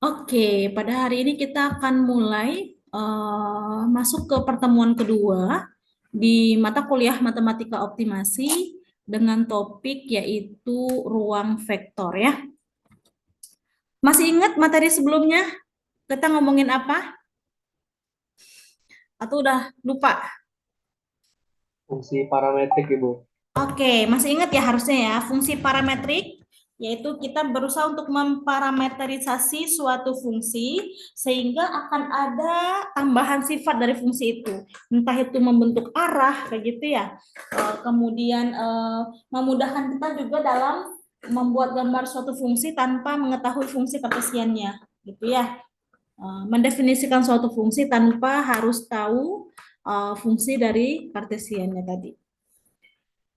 Oke, pada hari ini kita akan mulai masuk ke pertemuan kedua di mata kuliah Matematika Optimasi dengan topik yaitu ruang vektor ya. Masih ingat materi sebelumnya kita ngomongin apa? Atau udah lupa? Fungsi parametrik, Ibu. Oke, masih ingat ya harusnya ya, fungsi parametrik, yaitu kita berusaha untuk memparameterisasi suatu fungsi sehingga akan ada tambahan sifat dari fungsi itu. Entah itu membentuk arah, kayak gitu ya. Kemudian memudahkan kita juga dalam membuat gambar suatu fungsi tanpa mengetahui fungsi kartesiannya, gitu ya. Mendefinisikan suatu fungsi tanpa harus tahu fungsi dari kartesiannya tadi.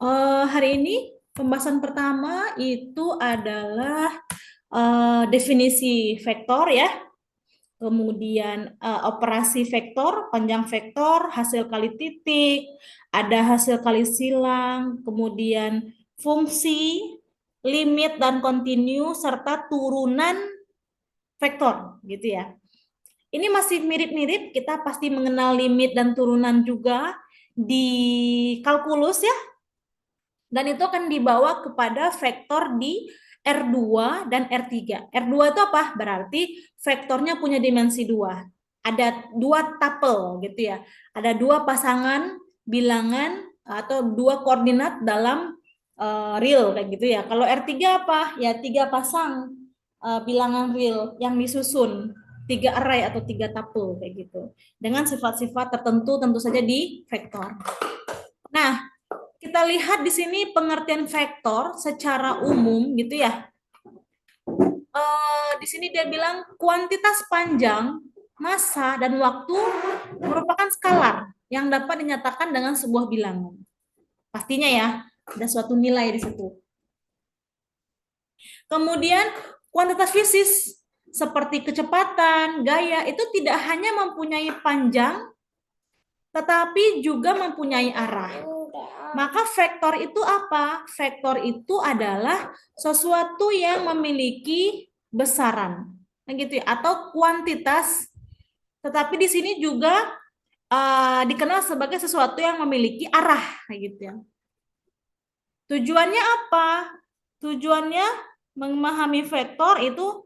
Hari ini pembahasan pertama itu adalah definisi vektor ya, kemudian operasi vektor, panjang vektor, hasil kali titik, ada hasil kali silang, kemudian fungsi, limit dan kontinu serta turunan vektor gitu ya. Ini masih mirip-mirip, kita pasti mengenal limit dan turunan juga di kalkulus ya, dan itu akan dibawa kepada vektor di R2 dan R3. R2 itu apa? Berarti vektornya punya dimensi 2. Ada dua tuple gitu ya. Ada dua pasangan bilangan atau dua koordinat dalam real kayak gitu ya. Kalau R3 apa? Ya tiga pasang bilangan real yang disusun tiga array atau tiga tuple kayak gitu. Dengan sifat-sifat tertentu tentu saja di vektor. Nah, kita lihat di sini pengertian vektor secara umum gitu ya. Di sini dia bilang kuantitas panjang, massa, dan waktu merupakan skalar yang dapat dinyatakan dengan sebuah bilangan. Pastinya ya, ada suatu nilai di situ. Kemudian kuantitas fisik seperti kecepatan, gaya itu tidak hanya mempunyai panjang, tetapi juga mempunyai arah. Maka vektor itu apa? Vektor itu adalah sesuatu yang memiliki besaran, gitu ya, atau kuantitas. Tetapi di sini juga dikenal sebagai sesuatu yang memiliki arah, gitu ya. Tujuannya apa? Tujuannya memahami vektor itu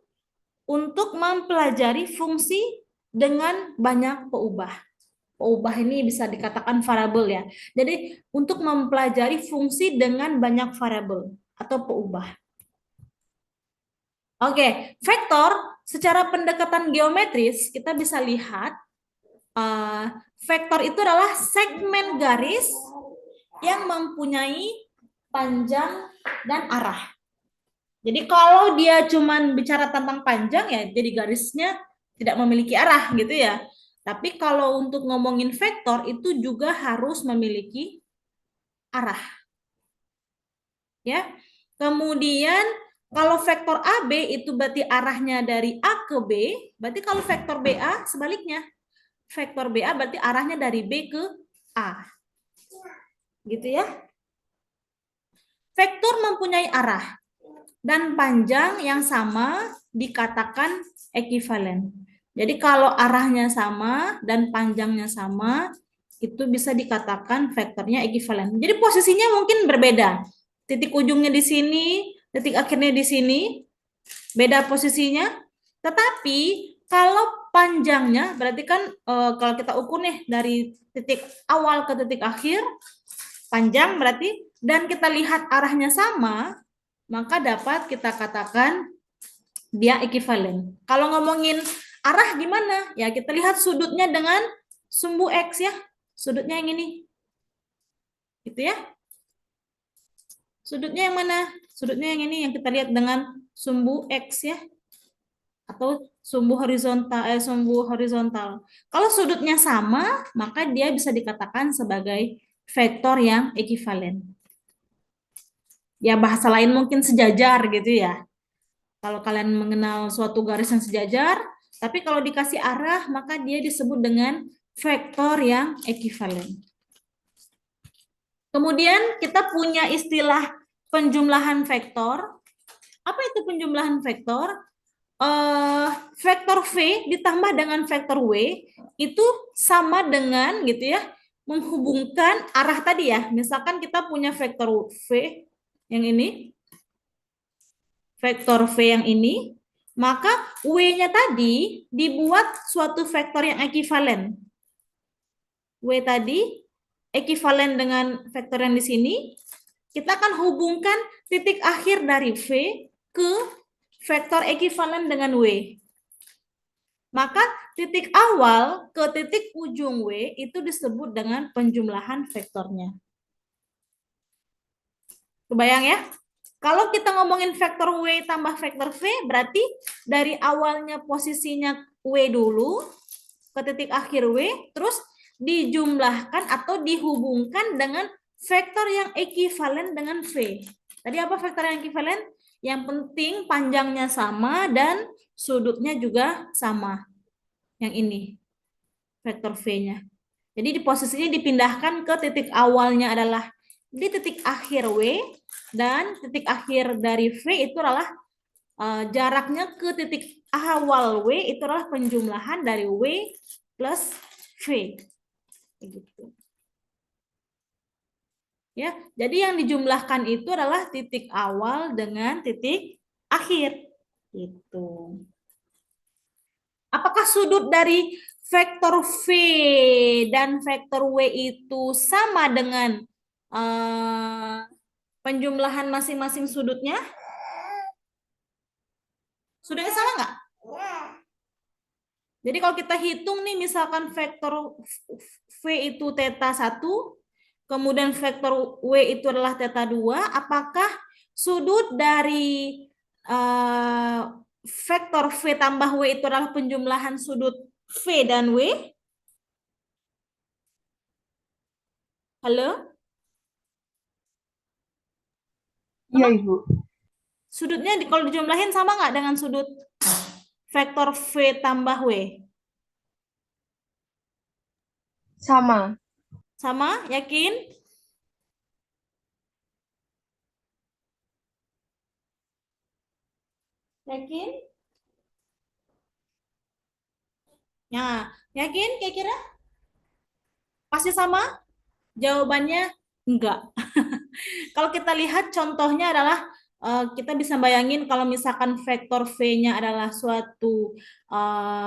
untuk mempelajari fungsi dengan banyak peubah. Peubah ini bisa dikatakan variabel ya. Jadi untuk mempelajari fungsi dengan banyak variabel atau peubah. Oke, vektor secara pendekatan geometris kita bisa lihat vektor itu adalah segmen garis yang mempunyai panjang dan arah. Jadi kalau dia cuman bicara tentang panjang ya jadi garisnya tidak memiliki arah gitu ya. Tapi kalau untuk ngomongin vektor itu juga harus memiliki arah ya. Kemudian kalau vektor AB itu berarti arahnya dari A ke B, berarti kalau vektor BA sebaliknya. Vektor BA berarti arahnya dari B ke A. Gitu ya. Vektor mempunyai arah dan panjang yang sama dikatakan ekivalen. Jadi kalau arahnya sama dan panjangnya sama, itu bisa dikatakan vektornya ekivalen. Jadi posisinya mungkin berbeda. Titik ujungnya di sini, titik akhirnya di sini, beda posisinya. Tetapi kalau panjangnya, berarti kan kalau kita ukur nih dari titik awal ke titik akhir, panjang berarti, dan kita lihat arahnya sama, maka dapat kita katakan dia ekivalen. Kalau ngomongin arah gimana? Ya kita lihat sudutnya dengan sumbu X ya. Sudutnya yang ini. Gitu ya. Sudutnya yang mana? Sudutnya yang ini yang kita lihat dengan sumbu X ya. Atau sumbu horizontal. Kalau sudutnya sama, maka dia bisa dikatakan sebagai vektor yang ekivalen. Ya bahasa lain mungkin sejajar gitu ya. Kalau kalian mengenal suatu garis yang sejajar, tapi kalau dikasih arah, maka dia disebut dengan vektor yang ekivalen. Kemudian kita punya istilah penjumlahan vektor. Apa itu penjumlahan vektor? vektor V ditambah dengan vektor W itu sama dengan gitu ya, menghubungkan arah tadi ya. Misalkan kita punya vektor V yang ini, vektor V yang ini, maka W-nya tadi dibuat suatu vektor yang ekivalen. W tadi ekivalen dengan vektor yang di sini, kita akan hubungkan titik akhir dari V ke vektor ekivalen dengan W. Maka titik awal ke titik ujung W itu disebut dengan penjumlahan vektornya. Kebayang ya? Kalau kita ngomongin vektor W tambah vektor V, berarti dari awalnya posisinya W dulu, ke titik akhir W, terus dijumlahkan atau dihubungkan dengan vektor yang ekivalen dengan V. Tadi apa vektor yang ekivalen? Yang penting panjangnya sama dan sudutnya juga sama. Yang ini, vektor V-nya. Jadi di posisinya dipindahkan ke titik awalnya adalah di titik akhir W, dan titik akhir dari V itu adalah jaraknya ke titik awal W itu adalah penjumlahan dari W plus V. Begitu. Ya, jadi yang dijumlahkan itu adalah titik awal dengan titik akhir. Gitu. Apakah sudut dari vektor V dan vektor W itu sama dengan penjumlahan masing-masing sudutnya? Sudutnya sama nggak? Jadi kalau kita hitung nih, misalkan vektor V itu theta 1, kemudian vektor W itu adalah theta 2, apakah sudut dari vektor V tambah W itu adalah penjumlahan sudut V dan W? Halo? Iya, Ibu. Sudutnya kalau dijumlahin sama nggak dengan sudut vektor V tambah W? Sama. Sama? Yakin? Yakin? Nah, yakin kira-kira? Pasti sama? Jawabannya enggak. Kalau kita lihat contohnya adalah kita bisa bayangin kalau misalkan vektor V-nya adalah suatu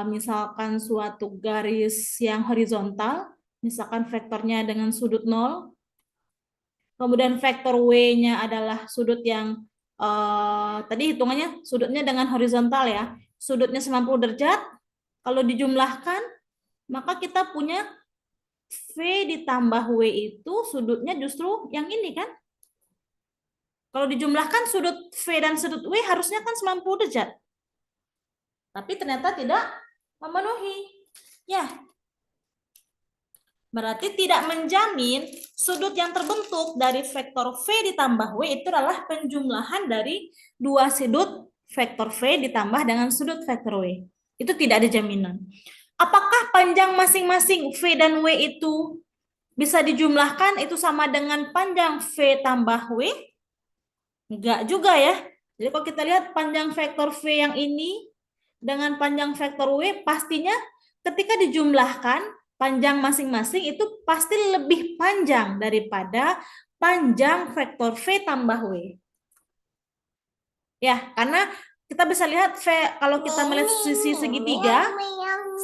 misalkan suatu garis yang horizontal, misalkan vektornya dengan sudut 0, kemudian vektor W-nya adalah sudut yang tadi hitungannya sudutnya dengan horizontal ya, sudutnya 90 derajat, kalau dijumlahkan maka kita punya V ditambah W itu sudutnya justru yang ini kan. Kalau dijumlahkan sudut V dan sudut W harusnya kan 90 derajat. Tapi ternyata tidak memenuhi. Ya. Berarti tidak menjamin sudut yang terbentuk dari vektor V ditambah W itu adalah penjumlahan dari dua sudut vektor V ditambah dengan sudut vektor W. Itu tidak ada jaminan. Apakah panjang masing-masing V dan W itu bisa dijumlahkan itu sama dengan panjang V tambah W? Enggak juga ya. Jadi kalau kita lihat panjang vektor V yang ini dengan panjang vektor W, pastinya ketika dijumlahkan panjang masing-masing itu pasti lebih panjang daripada panjang vektor V tambah W. Ya, karena kita bisa lihat V, kalau kita melihat sisi segitiga,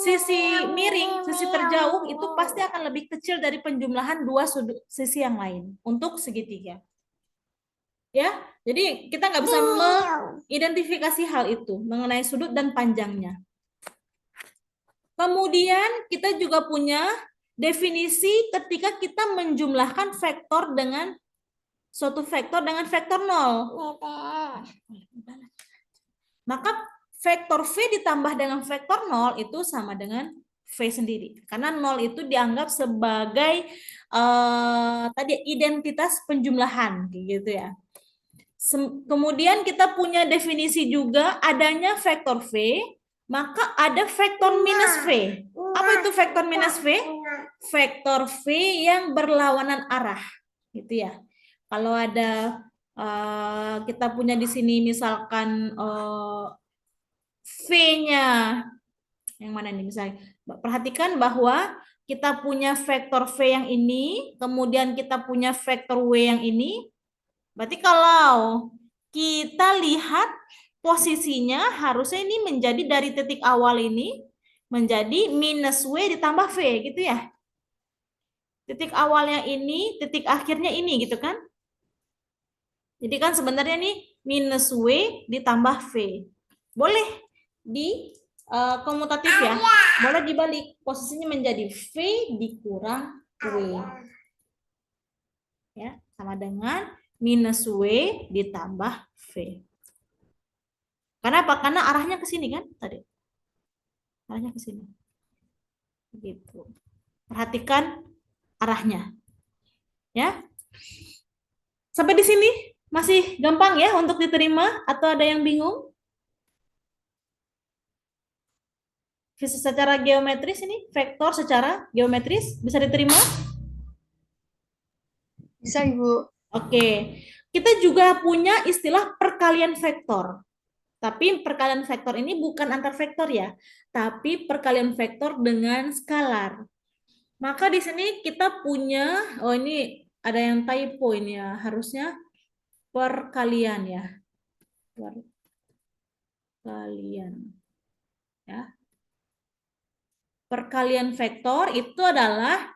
sisi miring, sisi terjauh itu pasti akan lebih kecil dari penjumlahan dua sudut sisi yang lain untuk segitiga. Ya, jadi kita nggak bisa mengidentifikasi hal itu mengenai sudut dan panjangnya. Kemudian kita juga punya definisi ketika kita menjumlahkan vektor dengan suatu vektor dengan vektor 0. Maka vektor V ditambah dengan vektor 0 itu sama dengan V sendiri. Karena 0 itu dianggap sebagai tadi identitas penjumlahan gitu ya. Kemudian kita punya definisi juga adanya vektor V, maka ada vektor minus V. Apa itu vektor minus V? Vektor V yang berlawanan arah, gitu ya. Kalau ada kita punya di sini misalkan V-nya. Yang mana nih misalnya? Perhatikan bahwa kita punya vektor V yang ini, kemudian kita punya vektor W yang ini. Berarti kalau kita lihat posisinya harusnya ini menjadi dari titik awal ini menjadi minus W ditambah V gitu ya. Titik awalnya ini, titik akhirnya ini gitu kan. Jadi kan sebenarnya ini minus W ditambah V. Boleh di komutatif ya. Boleh dibalik. Posisinya menjadi V dikurang W. Ya, sama dengan minus W ditambah V. Karena apa? Karena arahnya ke sini kan tadi. Arahnya ke sini. Gitu. Perhatikan arahnya. Ya. Sampai di sini masih gampang ya untuk diterima atau ada yang bingung? Secara geometris ini, vektor secara geometris bisa diterima? Bisa, Ibu. Oke. Kita juga punya istilah perkalian vektor. Tapi perkalian vektor ini bukan antar vektor ya, tapi perkalian vektor dengan skalar. Maka di sini kita punya, oh ini ada yang typo ini ya, harusnya perkalian ya. Perkalian. Ya. Perkalian vektor itu adalah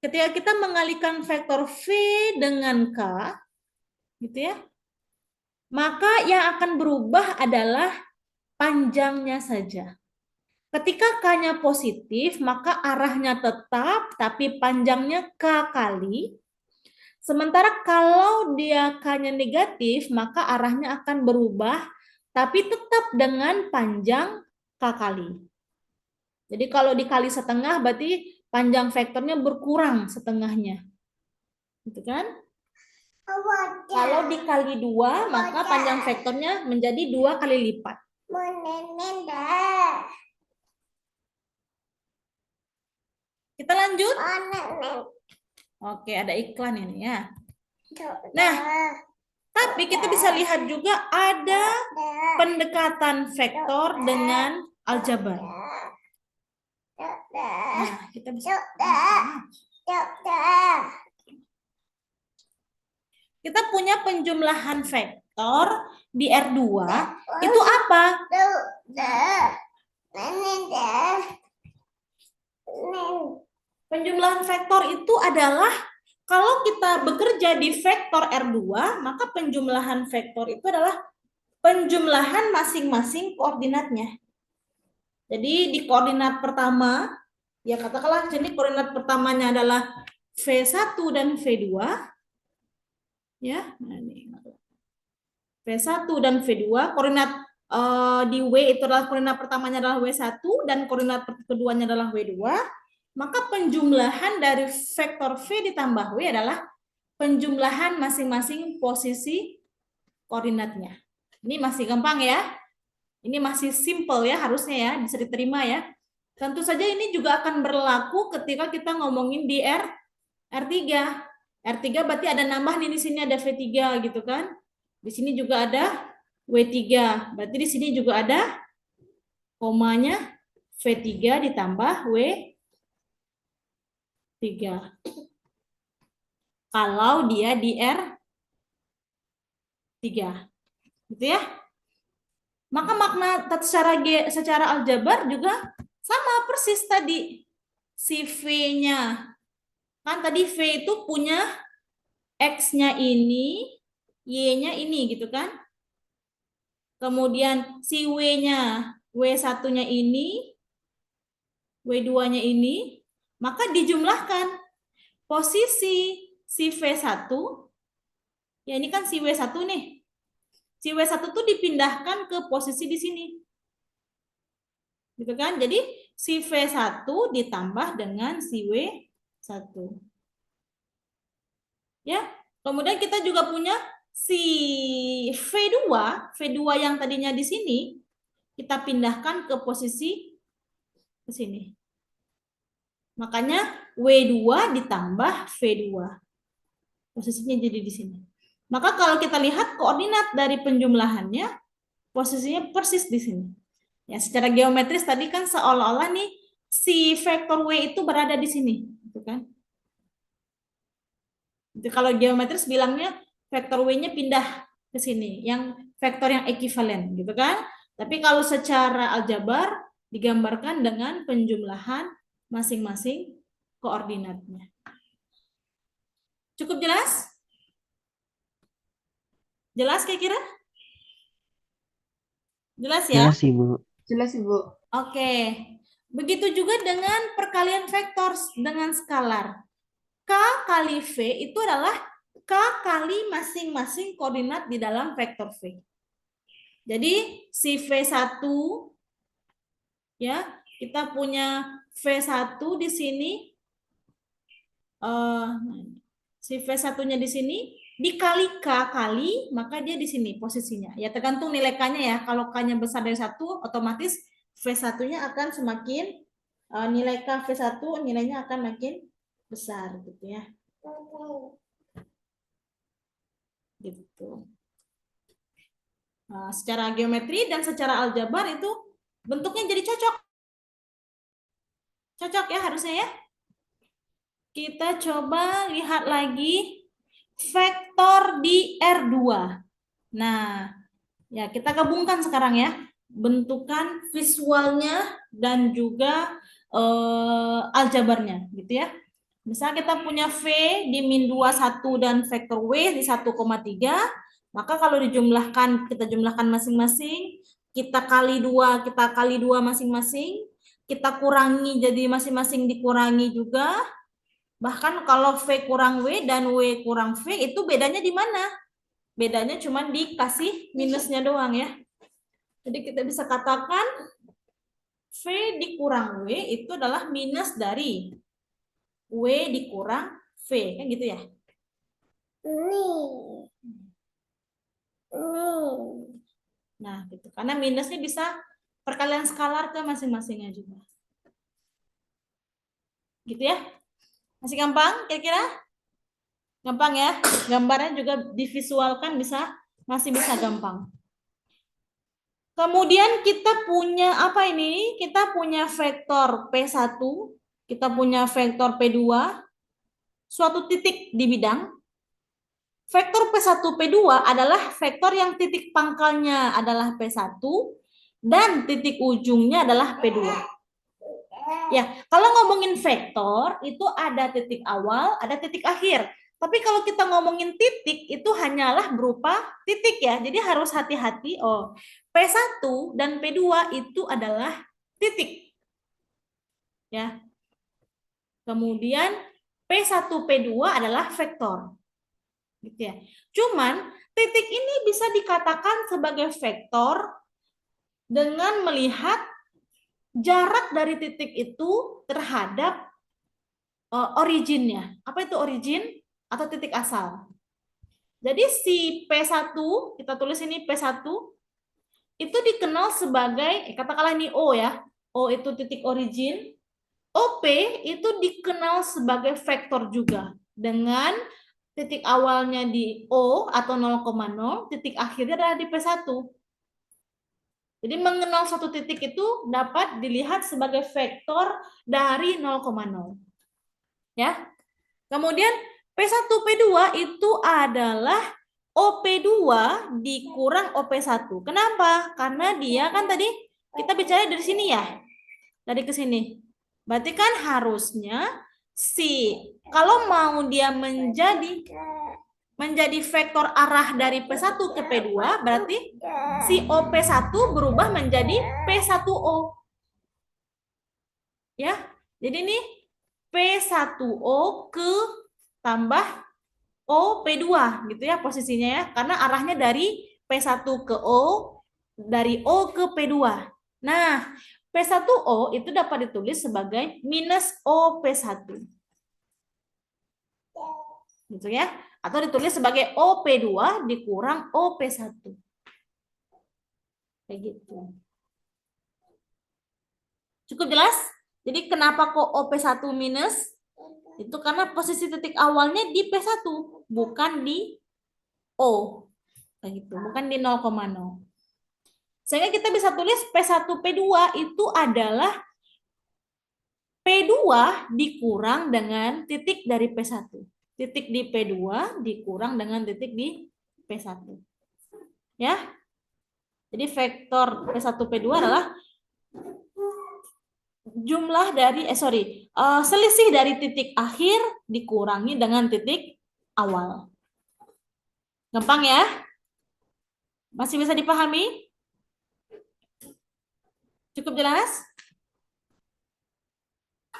ketika kita mengalikan vektor V dengan K, gitu ya, maka yang akan berubah adalah panjangnya saja. Ketika K-nya positif, maka arahnya tetap, tapi panjangnya K kali. Sementara kalau dia K-nya negatif, maka arahnya akan berubah, tapi tetap dengan panjang K kali. Jadi kalau dikali setengah, berarti panjang vektornya berkurang setengahnya. Gitu kan? Kalau dikali 2, maka panjang vektornya menjadi 2 kali lipat. Kita lanjut. Oke, ada iklan ini ya. Nah, tapi kita bisa lihat juga ada pendekatan vektor dengan aljabar. Nah, kita bisa. Kita punya penjumlahan vektor di R2. Itu apa? Penjumlahan vektor itu adalah kalau kita bekerja di vektor R2, maka penjumlahan vektor itu adalah penjumlahan masing-masing koordinatnya. Jadi di koordinat pertama, ya katakanlah jadi koordinat pertamanya adalah V1 dan V2. Ya, nah ini. V1 dan V2, koordinat di W itu adalah koordinat pertamanya adalah W1 dan koordinat keduanya adalah W2, maka penjumlahan dari vektor V ditambah W adalah penjumlahan masing-masing posisi koordinatnya. Ini masih gampang ya. Ini masih simple ya harusnya ya, bisa diterima ya. Tentu saja ini juga akan berlaku ketika kita ngomongin di R3. R3 berarti ada nambah nih, di sini ada V3 gitu kan. Di sini juga ada W3. Berarti di sini juga ada komanya V3 ditambah W3. Kalau dia di R3. Gitu ya. Maka makna secara aljabar juga sama persis tadi. Si V-nya. Kan tadi V itu punya X-nya ini, Y-nya ini gitu kan. Kemudian si W-nya, W1-nya ini, W2-nya ini, maka dijumlahkan posisi si V1, ya ini kan si W1 nih. Si W1 tuh dipindahkan ke posisi di sini. Gitu kan? Jadi si V1 ditambah dengan si W1. Ya. Kemudian kita juga punya si V2 yang tadinya di sini kita pindahkan ke posisi ke sini. Makanya W2 ditambah V2. Posisinya jadi di sini. Maka kalau kita lihat koordinat dari penjumlahannya, posisinya persis di sini. Ya, secara geometris tadi kan seolah-olah nih si vektor W itu berada di sini, gitu kan? Itu kalau geometris bilangnya vektor W-nya pindah ke sini, yang vektor yang ekivalen, gitu kan? Tapi kalau secara aljabar digambarkan dengan penjumlahan masing-masing koordinatnya. Cukup jelas? Jelas kira-kira? Jelas ya? Jelas Ibu. Jelas, Ibu. Oke. Begitu juga dengan perkalian vektor dengan skalar. K kali V itu adalah K kali masing-masing koordinat di dalam vektor V. Jadi si V1 ya, kita punya V1 di sini, si V1-nya di sini dikali K kali, maka dia di sini posisinya. Ya tergantung nilai K-nya ya. Kalau K-nya besar dari 1, otomatis V1-nya akan semakin, nilai K V1 nilainya akan makin besar gitu ya. Gitu. Nah, secara geometri dan secara aljabar itu bentuknya jadi cocok. Cocok ya harusnya ya. Kita coba lihat lagi vektor di R2. Nah, ya kita gabungkan sekarang ya. Bentukan visualnya dan juga aljabarnya gitu ya. Misal kita punya V di min 21 dan vektor W di 1,3, maka kalau dijumlahkan, kita jumlahkan masing-masing, kita kali 2 masing-masing, kita kurangi jadi masing-masing dikurangi juga. Bahkan kalau V kurang W dan W kurang V itu bedanya di mana? Bedanya cuma dikasih minusnya doang ya. Jadi kita bisa katakan V dikurang W itu adalah minus dari W dikurang V, kan gitu ya. Nah, gitu. Karena minusnya bisa perkalian skalar ke masing-masingnya juga. Gitu ya. Masih gampang kira-kira? Gampang ya. Gambarnya juga divisualkan masih bisa gampang. Kemudian kita punya apa ini? Kita punya vektor P1, kita punya vektor P2, suatu titik di bidang. Vektor P1, P2 adalah vektor yang titik pangkalnya adalah P1 dan titik ujungnya adalah P2. Ya, kalau ngomongin vektor itu ada titik awal, ada titik akhir. Tapi kalau kita ngomongin titik itu hanyalah berupa titik ya. Jadi harus hati-hati. Oh, P1 dan P2 itu adalah titik. Ya. Kemudian P1, P2 adalah vektor. Gitu ya. Cuman titik ini bisa dikatakan sebagai vektor dengan melihat jarak dari titik itu terhadap originnya. Apa itu origin atau titik asal? Jadi si P1, kita tulis ini P1, itu dikenal sebagai, katakanlah ini O ya, O itu titik origin, OP itu dikenal sebagai vektor juga, dengan titik awalnya di O atau 0,0, titik akhirnya adalah di P1. Jadi mengenal satu titik itu dapat dilihat sebagai vektor dari 0,0. Ya. Kemudian P1, P2 itu adalah OP2 dikurang OP1. Kenapa? Karena dia kan tadi kita bicara dari sini ya. Dari ke sini. Berarti kan harusnya kalau mau dia menjadi vektor arah dari P1 ke P2, berarti si OP1 berubah menjadi P1O. Ya. Jadi ini P1O ke tambah OP2 gitu ya posisinya ya. Karena arahnya dari P1 ke O, dari O ke P2. Nah, P1O itu dapat ditulis sebagai minus OP1. Gitu ya. Atau ditulis sebagai OP2 dikurang OP1. Kayak gitu. Cukup jelas? Jadi kenapa kok OP1 minus? Itu karena posisi titik awalnya di P1, bukan di O. Kayak gitu, bukan di 0,0. Sehingga kita bisa tulis P1 P2 itu adalah P2 dikurang dengan titik dari P1. Titik di P2 dikurang dengan titik di P1. Ya. Jadi vektor P1 P2 adalah jumlah dari selisih dari titik akhir dikurangi dengan titik awal. Gampang ya? Masih bisa dipahami? Cukup jelas?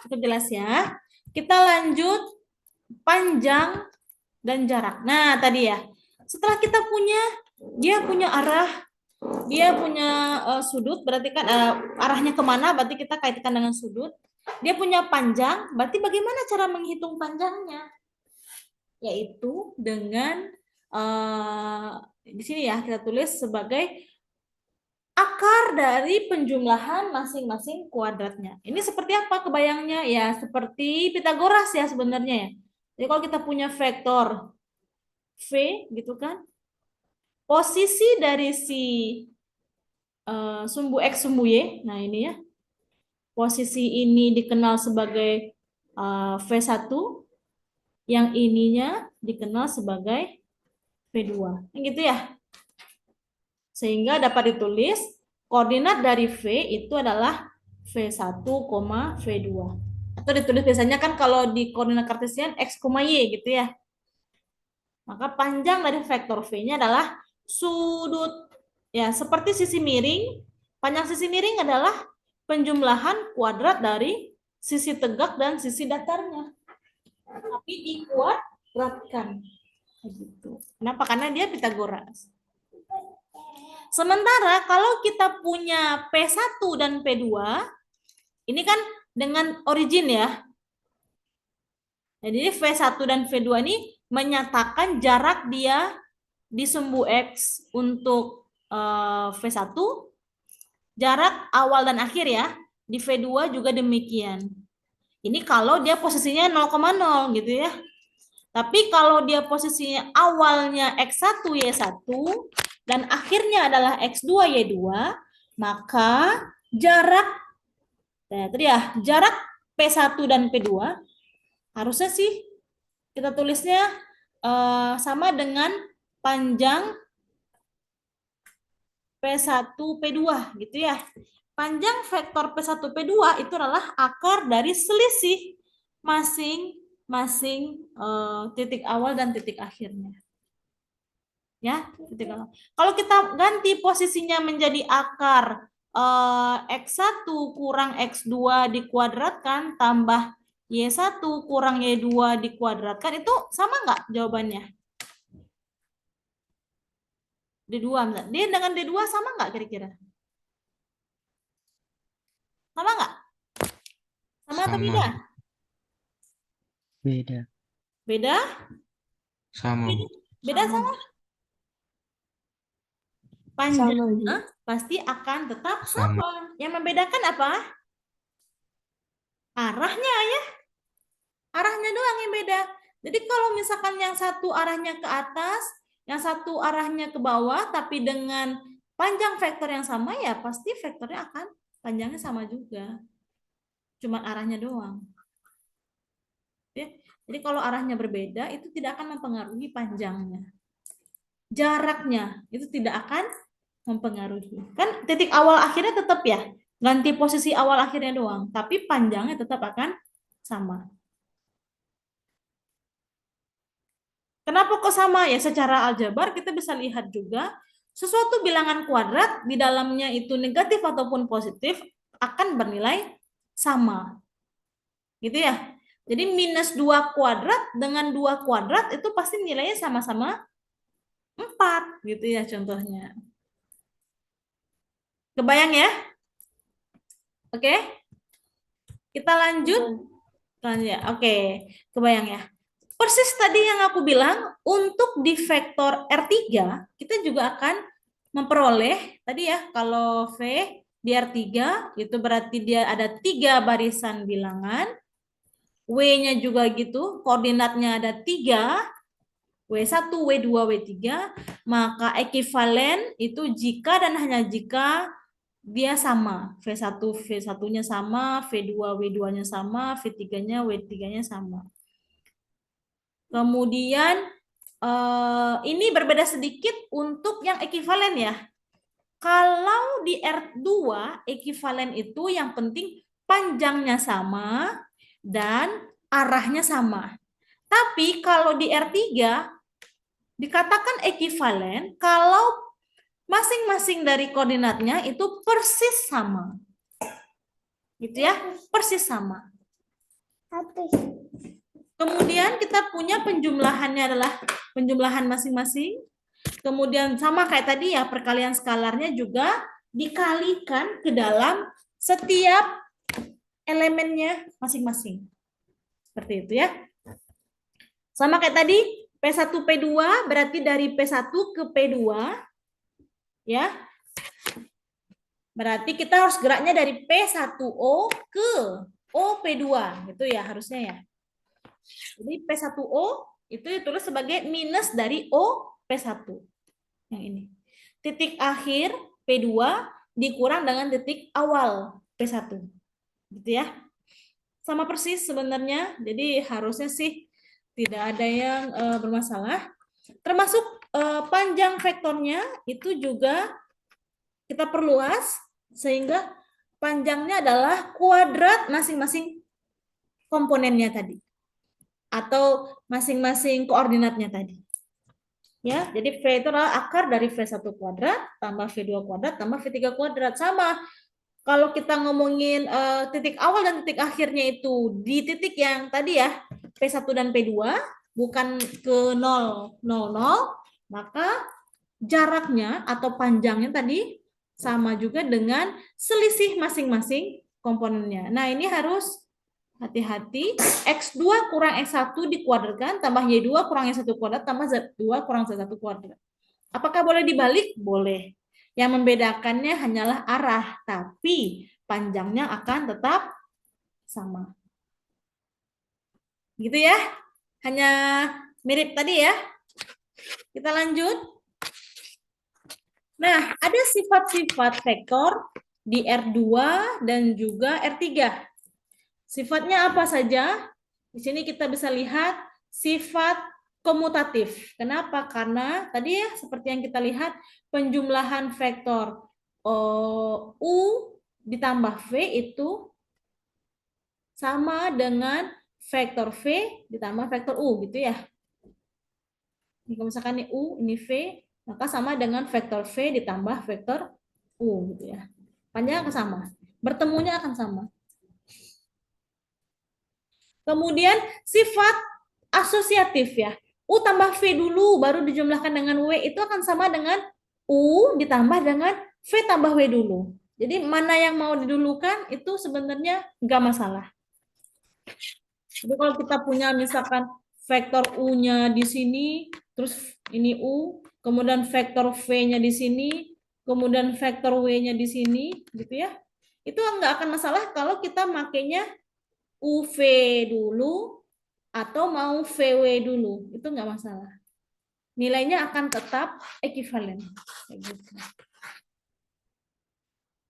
Cukup jelas ya. Kita lanjut panjang dan jarak. Nah, tadi ya. Setelah kita dia punya arah, dia punya sudut, berarti kan arahnya kemana, berarti kita kaitkan dengan sudut. Dia punya panjang, berarti bagaimana cara menghitung panjangnya? Yaitu dengan di sini ya kita tulis sebagai akar dari penjumlahan masing-masing kuadratnya. Ini seperti apa kebayangnya? Ya, seperti Pitagoras ya sebenarnya ya. Jadi kalau kita punya vektor V gitu kan, posisi dari si sumbu X, sumbu Y, nah ini ya, posisi ini dikenal sebagai V1, yang ininya dikenal sebagai V2. Gitu ya. Sehingga dapat ditulis koordinat dari V itu adalah V1, V2. Atau ditulis biasanya kan kalau di koordinat kartesian X, Y gitu ya. Maka panjang dari vektor V-nya adalah sudut. Ya, seperti sisi miring, panjang sisi miring adalah penjumlahan kuadrat dari sisi tegak dan sisi datarnya. Tapi dikuadratkan. Gitu. Kenapa? Karena dia Pitagoras. Sementara kalau kita punya P1 dan P2, ini kan dengan origin ya. Jadi V1 dan V2 ini menyatakan jarak dia di sumbu X untuk V1, jarak awal dan akhir ya. Di V2 juga demikian. Ini kalau dia posisinya 0,0 gitu ya. Tapi kalau dia posisinya awalnya X1, Y1, dan akhirnya adalah X2, Y2, maka jarak, tadi ya, jarak P1 dan P2, harusnya sih kita tulisnya sama dengan panjang P1, P2, gitu ya. Panjang vektor P1, P2 itu adalah akar dari selisih masing-masing titik awal dan titik akhirnya. Ya, titik awal. Kalau kita ganti posisinya menjadi akar X1 kurang X2 dikuadratkan tambah Y1 kurang Y2 dikuadratkan, itu sama nggak jawabannya? D2, misalnya. Dia dengan D2 sama nggak kira-kira? Sama nggak? Sama atau beda? Sama. Beda. Beda? Sama, Bu. Beda sama? Sama, Bu. Panjangnya pasti akan tetap Sama. sama. Yang membedakan apa? Arahnya ya. Arahnya doang yang beda. Jadi kalau misalkan yang satu arahnya ke atas, yang satu arahnya ke bawah, tapi dengan panjang vektor yang sama, ya pasti vektornya akan panjangnya sama juga. Cuma arahnya doang. Ya. Jadi kalau arahnya berbeda, itu tidak akan mempengaruhi panjangnya. Jaraknya itu tidak akan mempengaruhi. Kan titik awal akhirnya tetap ya, ganti posisi awal akhirnya doang, tapi panjangnya tetap akan sama. Kenapa kok sama? Ya secara aljabar kita bisa lihat juga sesuatu bilangan kuadrat di dalamnya itu negatif ataupun positif akan bernilai sama. Gitu ya. Jadi minus 2 kuadrat dengan 2 kuadrat itu pasti nilainya sama-sama 4 gitu ya contohnya. Kebayang ya? Oke. Kita lanjut. Oke, kebayang ya. Persis tadi yang aku bilang, untuk di vektor R3, kita juga akan memperoleh, tadi ya, kalau V di R3, itu berarti dia ada 3 barisan bilangan, W-nya juga gitu, koordinatnya ada 3, W1, W2, W3, maka ekivalen itu jika dan hanya jika dia sama. V1, V1-nya sama, V2, W2-nya sama, V3-nya, W3-nya sama. Kemudian ini berbeda sedikit untuk yang ekivalen ya. Kalau di R2 ekivalen itu yang penting panjangnya sama dan arahnya sama. Tapi kalau di R3 dikatakan ekivalen kalau masing-masing dari koordinatnya itu persis sama. Gitu ya, persis sama. Kemudian kita punya penjumlahannya adalah penjumlahan masing-masing. Kemudian sama kayak tadi ya, perkalian skalarnya juga dikalikan ke dalam setiap elemennya masing-masing. Seperti itu ya. Sama kayak tadi, P1, P2 berarti dari P1 ke P2. Ya. Berarti kita harus geraknya dari P1O ke OP2. Gitu ya harusnya ya. Jadi P1O itu ditulis sebagai minus dari O P1. Yang ini. Titik akhir P2 dikurang dengan titik awal P1. Gitu ya. Sama persis sebenarnya. Jadi harusnya sih tidak ada yang bermasalah. Termasuk panjang vektornya itu juga kita perluas sehingga panjangnya adalah kuadrat masing-masing komponennya tadi. Atau masing-masing koordinatnya tadi. Ya, jadi V itu adalah akar dari V1 kuadrat tambah V2 kuadrat tambah V3 kuadrat. Sama kalau kita ngomongin titik awal dan titik akhirnya itu di titik yang tadi ya, P1 dan P2 bukan ke 0, 0, 0, maka jaraknya atau panjangnya tadi sama juga dengan selisih masing-masing komponennya. Nah, ini harus hati-hati, X2 kurang X1 dikuadratkan, tambah Y2 kurang Y1 kuadrat, tambah Z2 kurang Z1 kuadrat. Apakah boleh dibalik? Boleh. Yang membedakannya hanyalah arah, tapi panjangnya akan tetap sama. Gitu ya. Hanya mirip tadi ya. Kita lanjut. Nah, ada sifat-sifat vektor di R2 dan juga R3. Sifatnya apa saja? Di sini kita bisa lihat sifat komutatif. Kenapa? Karena tadi ya seperti yang kita lihat penjumlahan vektor U ditambah V itu sama dengan vektor V ditambah vektor U gitu ya. Ini kalau misalkan ini U, ini V, maka sama dengan vektor V ditambah vektor U gitu ya. Panjangnya akan sama. Bertemunya akan sama. Kemudian sifat asosiatif ya. U tambah V dulu baru dijumlahkan dengan W itu akan sama dengan U ditambah dengan V tambah W dulu. Jadi mana yang mau didulukan itu sebenarnya nggak masalah. Jadi kalau kita punya misalkan vektor U-nya di sini, terus ini U, kemudian vektor V-nya di sini, kemudian vektor W-nya di sini, gitu ya. Itu nggak akan masalah kalau kita makainya UV dulu atau mau VW dulu, itu nggak masalah. Nilainya akan tetap ekivalen.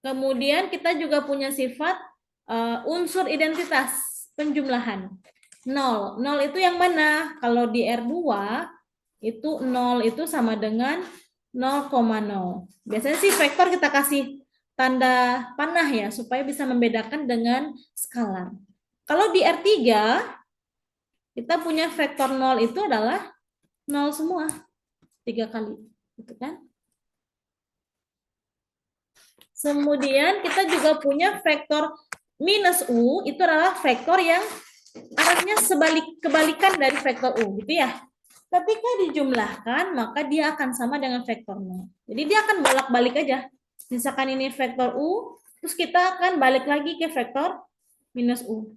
Kemudian kita juga punya sifat unsur identitas penjumlahan. 0. 0 itu yang mana? Kalau di R2 itu 0 itu sama dengan 0,0. Biasanya sih vektor kita kasih tanda panah ya supaya bisa membedakan dengan skalar. Kalau di R3 kita punya vektor 0 itu adalah 0 semua. 3 kali. Gitu kan? Kemudian kita juga punya vektor minus U, itu adalah vektor yang arahnya kebalikan dari vektor U, gitu ya. Ketika dijumlahkan, maka dia akan sama dengan vektor 0. Jadi dia akan bolak-balik aja. Misalkan ini vektor U, terus kita akan balik lagi ke vektor minus U.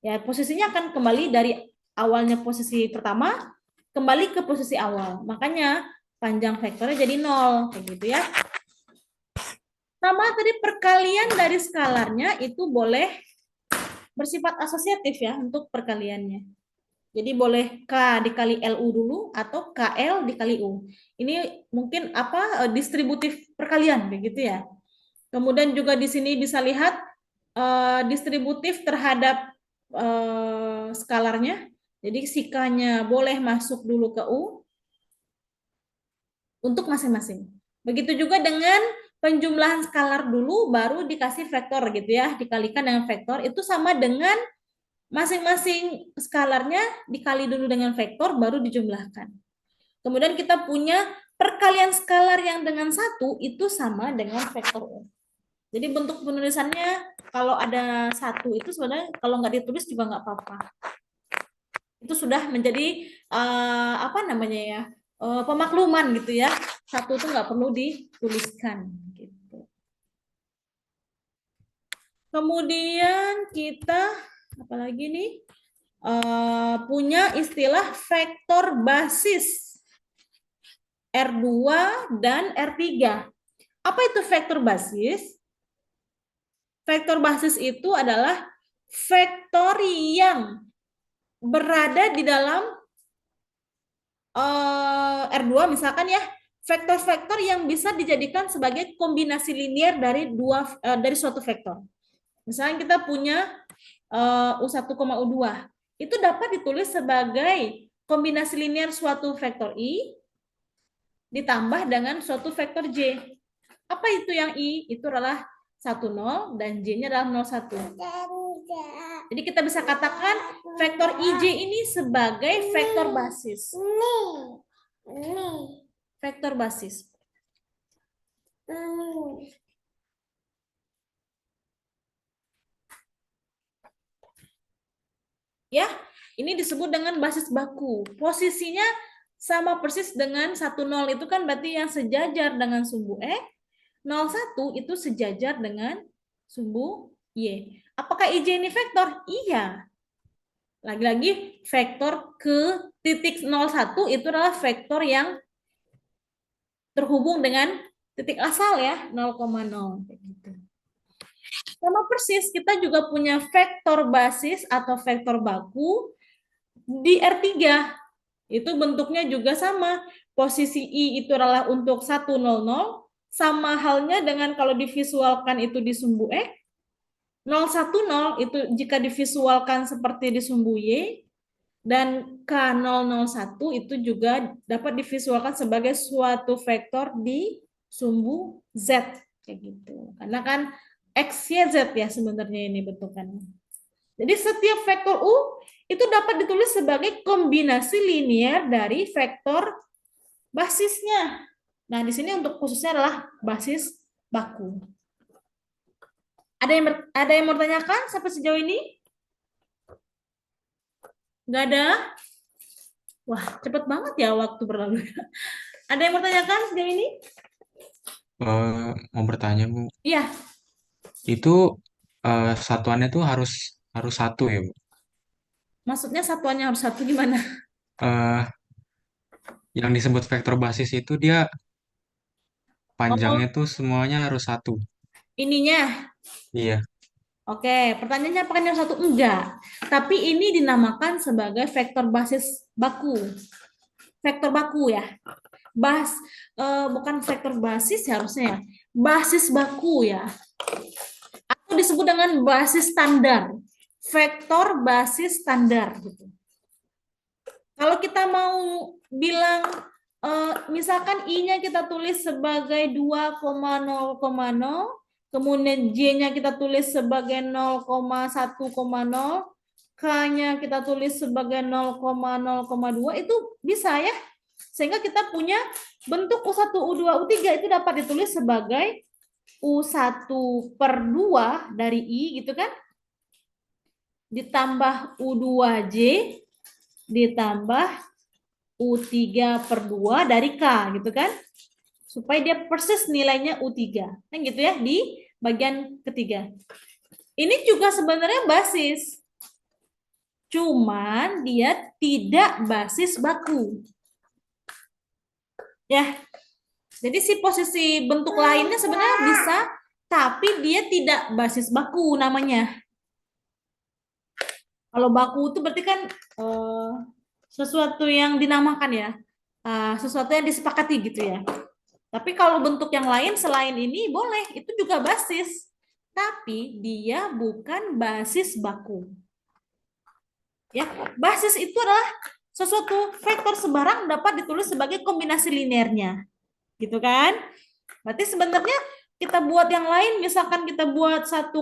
Ya, posisinya akan kembali dari awalnya posisi pertama, kembali ke posisi awal. Makanya panjang vektornya jadi 0, kayak gitu ya. Sama tadi perkalian dari skalarnya itu boleh bersifat asosiatif ya untuk perkaliannya. Jadi boleh K dikali LU dulu atau KL dikali U. Ini mungkin apa distributif perkalian begitu ya. Kemudian juga di sini bisa lihat distributif terhadap skalarnya. Jadi si K-nya boleh masuk dulu ke U untuk masing-masing. Begitu juga dengan penjumlahan skalar dulu baru dikasih vektor gitu ya, dikalikan dengan vektor itu sama dengan masing-masing skalarnya dikali dulu dengan vektor baru dijumlahkan. Kemudian kita punya perkalian skalar yang dengan satu itu sama dengan vektor U. Jadi bentuk penulisannya kalau ada satu itu sebenarnya kalau nggak ditulis juga nggak apa-apa. Itu sudah menjadi apa namanya ya pemakluman gitu ya. Satu itu nggak perlu dituliskan. Gitu. Kemudian kita apalagi nih punya istilah vektor basis R2 dan R3. Apa itu vektor basis? Vektor basis itu adalah vektor yang berada di dalam R2 misalkan ya, vektor-vektor yang bisa dijadikan sebagai kombinasi linear dari suatu vektor. Misalnya kita punya U1, U2. Itu dapat ditulis sebagai kombinasi linear suatu vektor I ditambah dengan suatu vektor J. Apa itu yang I? Itu adalah 1, 0 dan J-nya adalah 0, 1. Jadi kita bisa katakan vektor IJ ini sebagai vektor basis. Vektor basis. Ya, ini disebut dengan basis baku. Posisinya sama persis dengan 1, 0 itu kan berarti yang sejajar dengan sumbu E. 0, 1 itu sejajar dengan sumbu Y. Apakah IJ ini vektor? Iya. Lagi-lagi vektor ke titik 01 itu adalah vektor yang terhubung dengan titik asal ya, 0,0. Gitu. Sama persis, kita juga punya vektor basis atau vektor baku di R3. Itu bentuknya juga sama. Posisi I itu adalah untuk 1, 0, 0. Sama halnya dengan kalau divisualkan itu di sumbu X. 0, 1, 0 itu jika divisualkan seperti di sumbu Y. Dan K001 itu juga dapat divisualkan sebagai suatu vektor di sumbu Z. Kayak gitu. Karena kan X, Y, Z ya sebenarnya ini bentukannya. Jadi setiap vektor U itu dapat ditulis sebagai kombinasi linear dari vektor basisnya. Nah, di sini untuk khususnya adalah basis baku. Ada yang mau tanyakan sampai sejauh ini? Nggak ada? Wah, cepet banget ya waktu berlalu. Ada yang mau tanyakan sejauh ini? Mau bertanya, Bu. Iya. Itu satuannya tuh harus satu ya, Bu? Maksudnya satuannya harus satu gimana? Eh, yang disebut vektor basis itu dia panjangnya Oh, tuh semuanya harus satu. ininya. Iya. Oke, pertanyaannya apakah yang satu? Enggak. Tapi ini dinamakan sebagai vektor basis baku. Vektor baku ya. Bukan vektor basis ya harusnya ya. Basis baku ya. Atau disebut dengan basis standar. Vektor basis standar gitu. Kalau kita mau bilang misalkan I-nya kita tulis sebagai 2,0,0, kemudian J-nya kita tulis sebagai 0,1,0, K-nya kita tulis sebagai 0,0,2, itu bisa ya. Sehingga kita punya bentuk U1, U2, U3 itu dapat ditulis sebagai U1 per 2 dari I gitu kan. Ditambah U2J, ditambah U3 per 2 dari K gitu kan. Supaya dia persis nilainya U3. Kan gitu ya di bagian ketiga. Ini juga sebenarnya basis. Cuman dia tidak basis baku. Ya. Jadi si posisi bentuk lainnya sebenarnya bisa, tapi dia tidak basis baku namanya. Kalau baku itu berarti kan sesuatu yang dinamakan ya, sesuatu yang disepakati gitu ya. Tapi kalau bentuk yang lain selain ini boleh, itu juga basis. Tapi dia bukan basis baku. Ya, basis itu adalah sesuatu vektor sembarang dapat ditulis sebagai kombinasi linearnya. Gitu kan? Berarti sebenarnya kita buat yang lain, misalkan kita buat 1,1,0,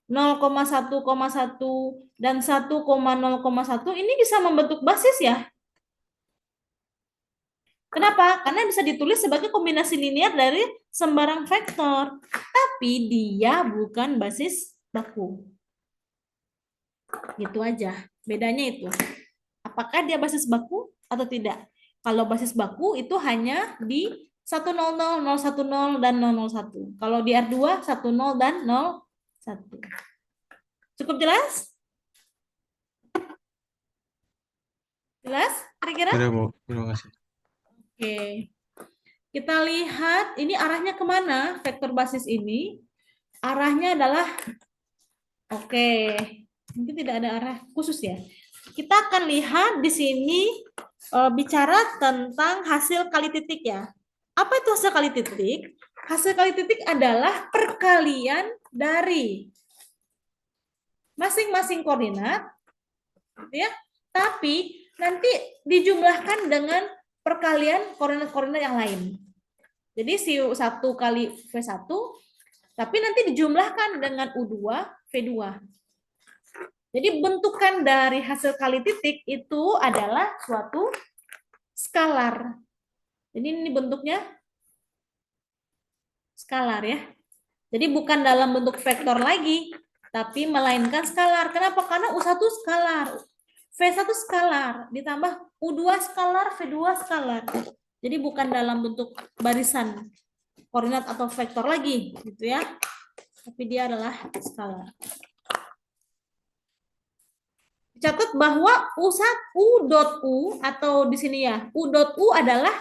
0,1,1 dan 1,0,1, ini bisa membentuk basis ya. Kenapa? Karena bisa ditulis sebagai kombinasi linear dari sembarang vektor. Tapi dia bukan basis baku. Gitu aja. Bedanya itu. Apakah dia basis baku atau tidak? Kalau basis baku itu hanya di 100, 010, dan 001. Kalau di R2, 10 dan 01. Cukup jelas? Jelas? Kira-kira? Sudah, Bu. Terima kasih. Oke. Kita lihat ini arahnya kemana vektor basis ini. Arahnya adalah, oke, mungkin tidak ada arah khusus ya. Kita akan lihat di sini bicara tentang hasil kali titik ya. Apa itu hasil kali titik? Hasil kali titik adalah perkalian dari masing-masing koordinat, ya. Tapi nanti dijumlahkan dengan perkalian koordinat-koordinat yang lain. Jadi si U1 kali V1, tapi nanti dijumlahkan dengan U2, V2. Jadi bentukan dari hasil kali titik itu adalah suatu skalar. Jadi ini bentuknya skalar ya. Jadi bukan dalam bentuk vektor lagi, tapi melainkan skalar. Kenapa? Karena U1 skalar, V1 skalar, ditambah U2 skalar, V2 skalar. Jadi bukan dalam bentuk barisan koordinat atau vektor lagi, gitu ya. Tapi dia adalah skalar. Catat bahwa U dot U atau di sini ya, U dot U adalah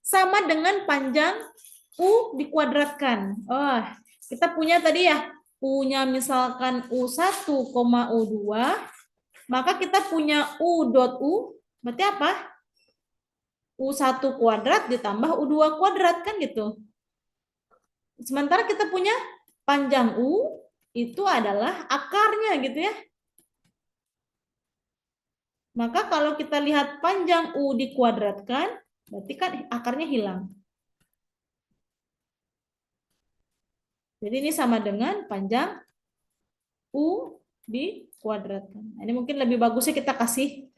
sama dengan panjang U dikuadratkan. Oh, kita punya tadi ya, U-nya misalkan U1, U2, maka kita punya U dot U, berarti apa? U1 kuadrat ditambah U2 kuadrat, kan gitu. Sementara kita punya panjang U, itu adalah akarnya gitu ya. Maka kalau kita lihat panjang U dikuadratkan, berarti kan akarnya hilang. Jadi ini sama dengan panjang U dikuadratkan. Ini mungkin lebih bagusnya kita kasih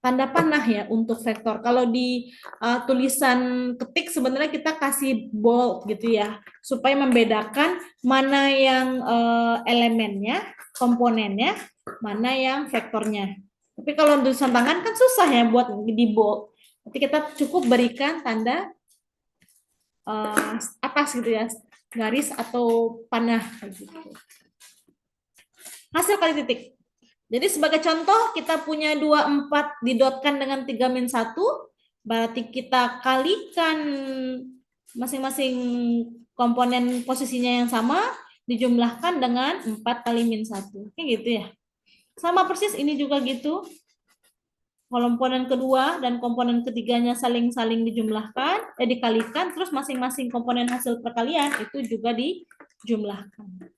tanda panah ya untuk vektor. Kalau di tulisan ketik sebenarnya kita kasih bold gitu ya, supaya membedakan mana yang elemennya, komponennya, mana yang vektornya. Tapi kalau tulisan tangan kan susah ya buat di bold. Nanti kita cukup berikan tanda atas gitu ya, garis atau panah gitu. Hasil kali titik. Jadi sebagai contoh kita punya 24 didotkan dengan 3-1, berarti kita kalikan masing-masing komponen posisinya yang sama, dijumlahkan dengan 4 kali -1. Kayak gitu ya. Sama persis ini juga gitu. Komponen kedua dan komponen ketiganya saling-saling dijumlahkan, dikalikan, terus masing-masing komponen hasil perkalian itu juga dijumlahkan.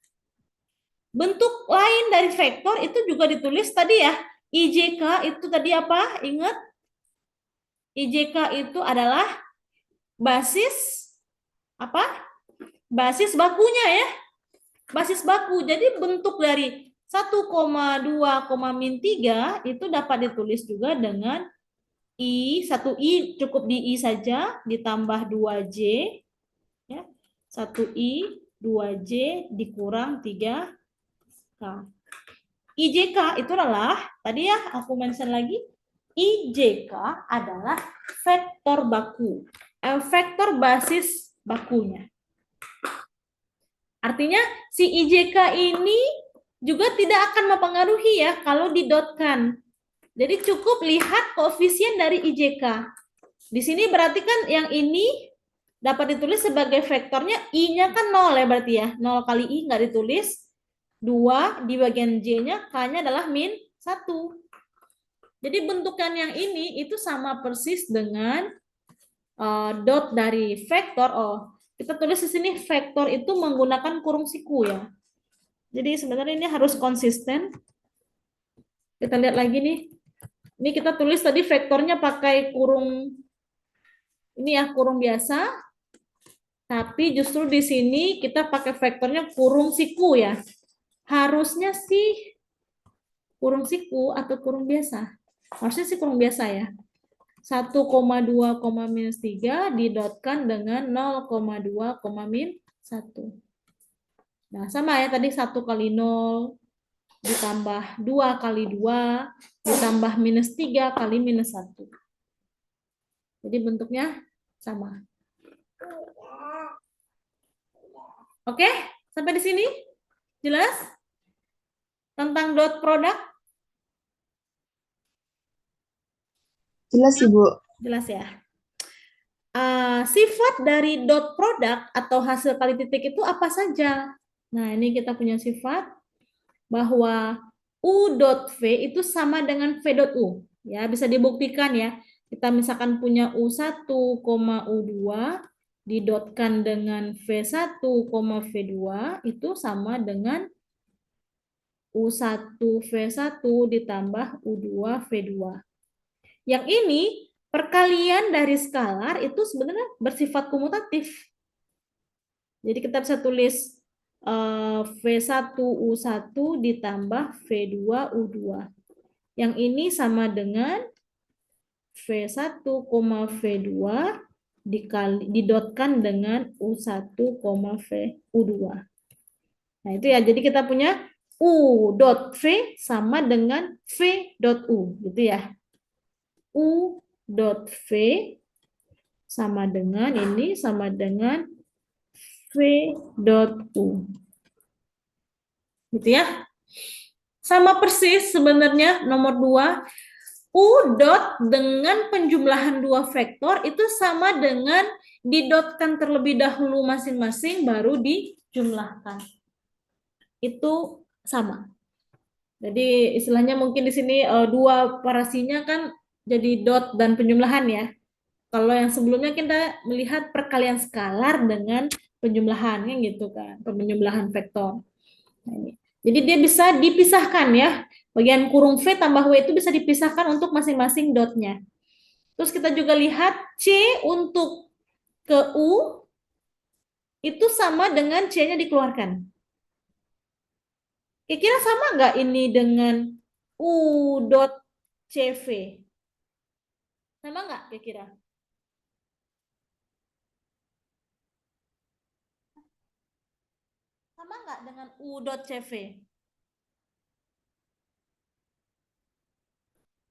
Bentuk lain dari vektor itu juga ditulis tadi ya. IJK itu tadi apa? Ingat? IJK itu adalah basis apa? Basis bakunya ya. Basis baku. Jadi bentuk dari 1,2,-3 itu dapat ditulis juga dengan I, 1I cukup di I saja, ditambah 2J, ya. 1I, 2J dikurang 3K. IJK itu adalah, tadi ya aku mention lagi, IJK adalah vektor baku, vektor basis bakunya. Artinya si IJK ini juga tidak akan mempengaruhi ya kalau didotkan. Jadi cukup lihat koefisien dari IJK. Di sini berarti kan yang ini dapat ditulis sebagai vektornya I-nya kan 0 ya berarti ya. 0 kali I nggak ditulis. 2 di bagian J-nya, K-nya adalah min 1. Jadi bentukan yang ini itu sama persis dengan dot dari vektor. Oh, kita tulis di sini vektor itu menggunakan kurung siku ya. Jadi sebenarnya ini harus konsisten. Kita lihat lagi nih. Ini kita tulis tadi vektornya pakai kurung ini ya, kurung biasa. Tapi justru di sini kita pakai vektornya kurung siku ya. Harusnya sih kurung siku atau kurung biasa. Harusnya sih kurung biasa ya. 1,2, minus 3 didotkan dengan 0,2, min 1. Nah, sama ya tadi 1 kali 0 ditambah 2 kali 2 ditambah minus 3 kali minus 1. Jadi bentuknya sama. Oke, sampai di sini? Jelas? Tentang dot product? Jelas, Ibu. Jelas ya. Sifat dari dot product atau hasil kali titik itu apa saja? Nah, ini kita punya sifat bahwa U dot V itu sama dengan V dot U. Ya, bisa dibuktikan ya. Kita misalkan punya U1, U2 didotkan dengan V1, V2 itu sama dengan U1 V1 ditambah U2 V2. Yang ini perkalian dari skalar itu sebenarnya bersifat komutatif. Jadi kita bisa tulis V1 U1 ditambah V2 U2. Yang ini sama dengan V1, V2 didotkan dengan U1, V U2. Nah, itu ya. Jadi kita punya U dot V sama dengan V dot U, gitu ya. U dot V sama dengan ini sama dengan V dot U. Gitu ya. Sama persis sebenarnya nomor 2. U dot dengan penjumlahan dua vektor itu sama dengan didotkan terlebih dahulu masing-masing baru dijumlahkan. Itu sama. Jadi istilahnya mungkin di sini dua operasinya kan jadi dot dan penjumlahan ya. Kalau yang sebelumnya kita melihat perkalian skalar dengan penjumlahan kan gitu kan, penjumlahan vektor. Nah, ini. Jadi dia bisa dipisahkan ya. Bagian kurung V tambah W itu bisa dipisahkan untuk masing-masing dotnya. Terus kita juga lihat C untuk ke U itu sama dengan C-nya dikeluarkan. Kira-kira sama nggak ini dengan U dot CV? Sama nggak kira-kira? Sama nggak dengan U dot CV?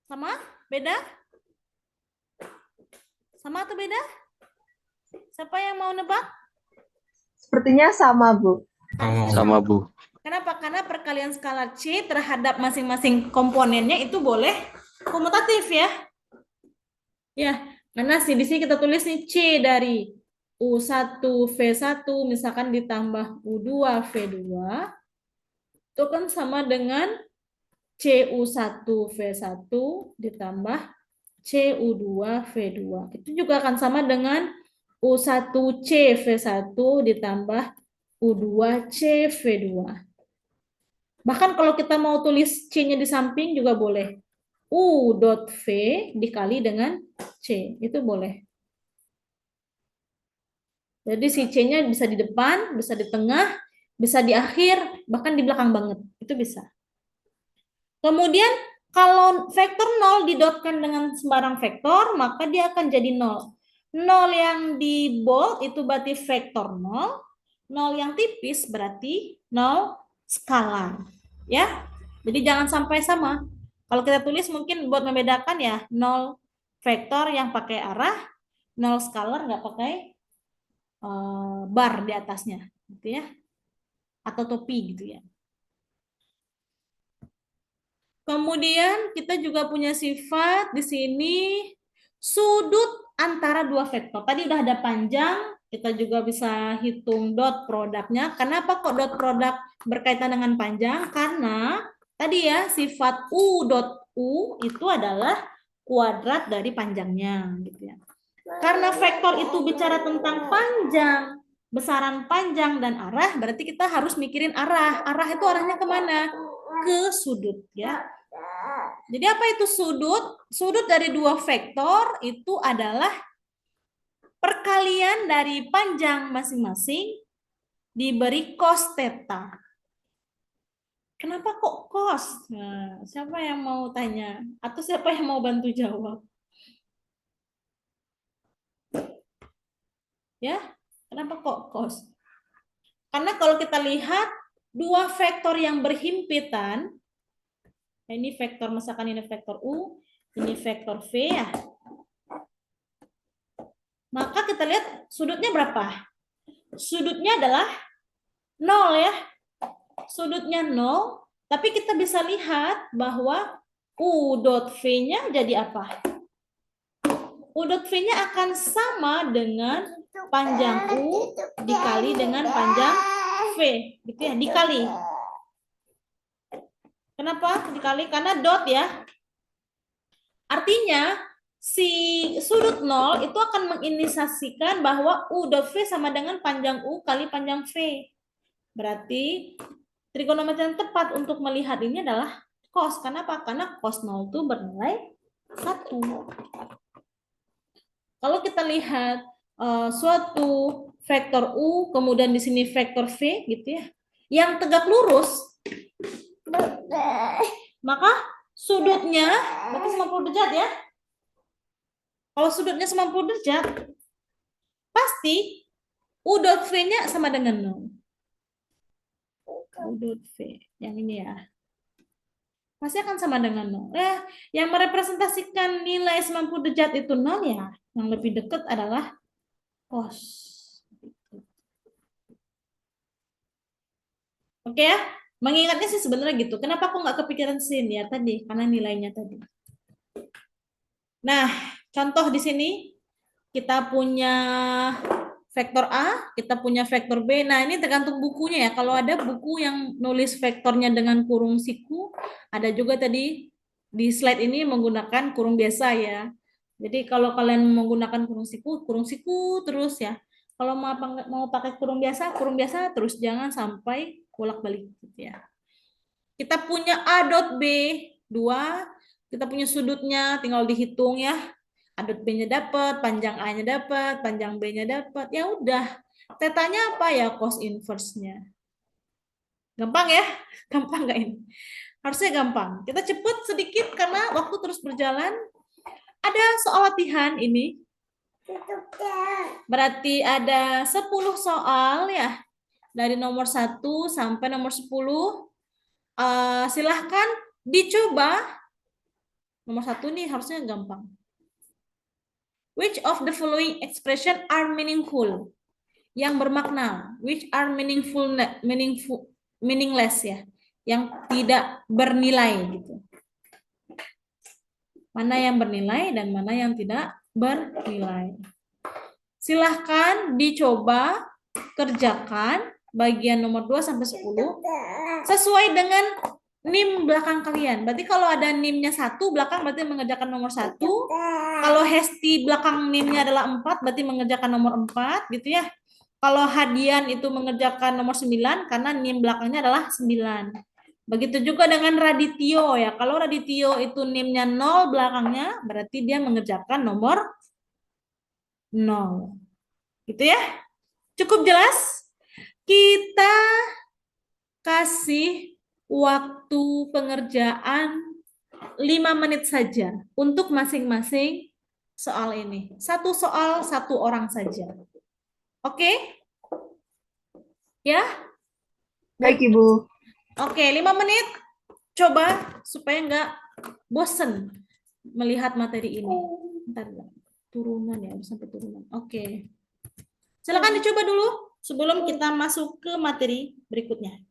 Sama? Beda? Sama atau beda? Siapa yang mau nebak? Sepertinya sama, Bu. Sama, Bu. Kenapa? Karena perkalian skalar C terhadap masing-masing komponennya itu boleh komutatif ya. Ya, karena di sini kita tulis nih C dari U1 V1 misalkan ditambah U2 V2 itu kan sama dengan CU1 V1 ditambah CU2 V2. Itu juga akan sama dengan U1C V1 ditambah U2C V2. Bahkan kalau kita mau tulis C-nya di samping juga boleh. U dot V dikali dengan C. Itu boleh. Jadi si C-nya bisa di depan, bisa di tengah, bisa di akhir, bahkan di belakang banget. Itu bisa. Kemudian kalau vektor 0 didotkan dengan sembarang vektor, maka dia akan jadi 0. 0 yang di bold itu berarti vektor 0. 0 yang tipis berarti 0 skalar. Ya. Jadi jangan sampai sama. Kalau kita tulis mungkin buat membedakan ya 0 vektor yang pakai arah, 0 skalar nggak pakai bar di atasnya, gitu ya. Atau topi gitu ya. Kemudian kita juga punya sifat di sini sudut antara dua vektor. Tadi udah ada panjang, Kita juga bisa hitung dot produknya. Kenapa kok dot produk berkaitan dengan panjang? Karena tadi ya sifat U dot U itu adalah kuadrat dari panjangnya gitu ya. Karena vektor itu bicara tentang panjang, besaran panjang dan arah, berarti kita harus mikirin arah. Arah itu arahnya kemana? Ke sudut ya. Jadi apa itu sudut? Sudut dari dua vektor itu adalah perkalian dari panjang masing-masing diberi cos theta. Kenapa kok cos? Nah, siapa yang mau tanya? Atau siapa yang mau bantu jawab? Ya, kenapa kok cos? Karena kalau kita lihat dua vektor yang berhimpitan, ini vektor misalkan ini vektor U, ini vektor V ya. Maka kita lihat sudutnya berapa? Sudutnya adalah 0 ya. Sudutnya 0, tapi kita bisa lihat bahwa U dot V-nya jadi apa? U dot V-nya akan sama dengan panjang U dikali dengan panjang V, gitu ya, dikali. Kenapa dikali? Karena dot ya. Artinya si sudut 0 itu akan menginisiasikan bahwa U dot V sama dengan panjang U kali panjang V. Berarti trigonometri yang tepat untuk melihat ini adalah cos. Kenapa? Karena cos 0 itu bernilai 1. Kalau kita lihat suatu vektor U, kemudian di sini vektor V gitu ya, yang tegak lurus, maka sudutnya berarti 90 derajat ya. Kalau sudutnya 90 derajat, pasti U dot V-nya sama dengan 0. U dot V, yang ini ya. Pasti akan sama dengan 0. Yang merepresentasikan nilai 90 derajat itu 0 ya. Yang lebih dekat adalah cos. Oke ya, mengingatnya sih sebenarnya gitu. Kenapa aku nggak kepikiran sin ya tadi? Karena nilainya tadi. Nah, contoh di sini kita punya vektor A, kita punya vektor B. Nah, ini tergantung bukunya ya. Kalau ada buku yang nulis vektornya dengan kurung siku, ada juga tadi di slide ini menggunakan kurung biasa ya. Jadi kalau kalian menggunakan kurung siku terus ya. Kalau mau pakai kurung biasa terus, jangan sampai bolak-balik gitu ya. Kita punya A dot B 2, kita punya sudutnya tinggal dihitung ya. A dot B-nya dapat, panjang A-nya dapat, panjang B-nya dapat. Ya udah. Tetanya apa ya? Cos inverse-nya. Gampang ya? Gampang nggak ini? Harusnya gampang. Kita cepet sedikit karena waktu terus berjalan. Ada soal latihan ini. Berarti ada 10 soal ya. Dari nomor 1 sampai nomor 10. Silahkan dicoba. Nomor 1 nih harusnya gampang. Which of the following expression are meaningful? Yang bermakna. Which are meaningless ya. Yang tidak bernilai gitu. Mana yang bernilai dan mana yang tidak bernilai. Silahkan dicoba kerjakan bagian nomor 2 sampai 10 sesuai dengan NIM belakang kalian. Berarti kalau ada NIM-nya 1 belakang berarti mengerjakan nomor 1. Kalau Hesti belakang NIM-nya adalah 4 berarti mengerjakan nomor 4 gitu ya. Kalau Hadian itu mengerjakan nomor 9 karena NIM belakangnya adalah 9. Begitu juga dengan Radityo ya. Kalau Radityo itu NIM-nya 0 belakangnya berarti dia mengerjakan nomor 0. Gitu ya. Cukup jelas? Kita kasih waktu pengerjaan 5 menit saja untuk masing-masing soal ini. Satu soal, satu orang saja. Oke? Ya? Baik, Ibu. Oke, 5 menit. Coba supaya nggak bosen melihat materi ini. Bentar, turunan ya, sampai turunan. Oke. Silakan dicoba dulu sebelum kita masuk ke materi berikutnya.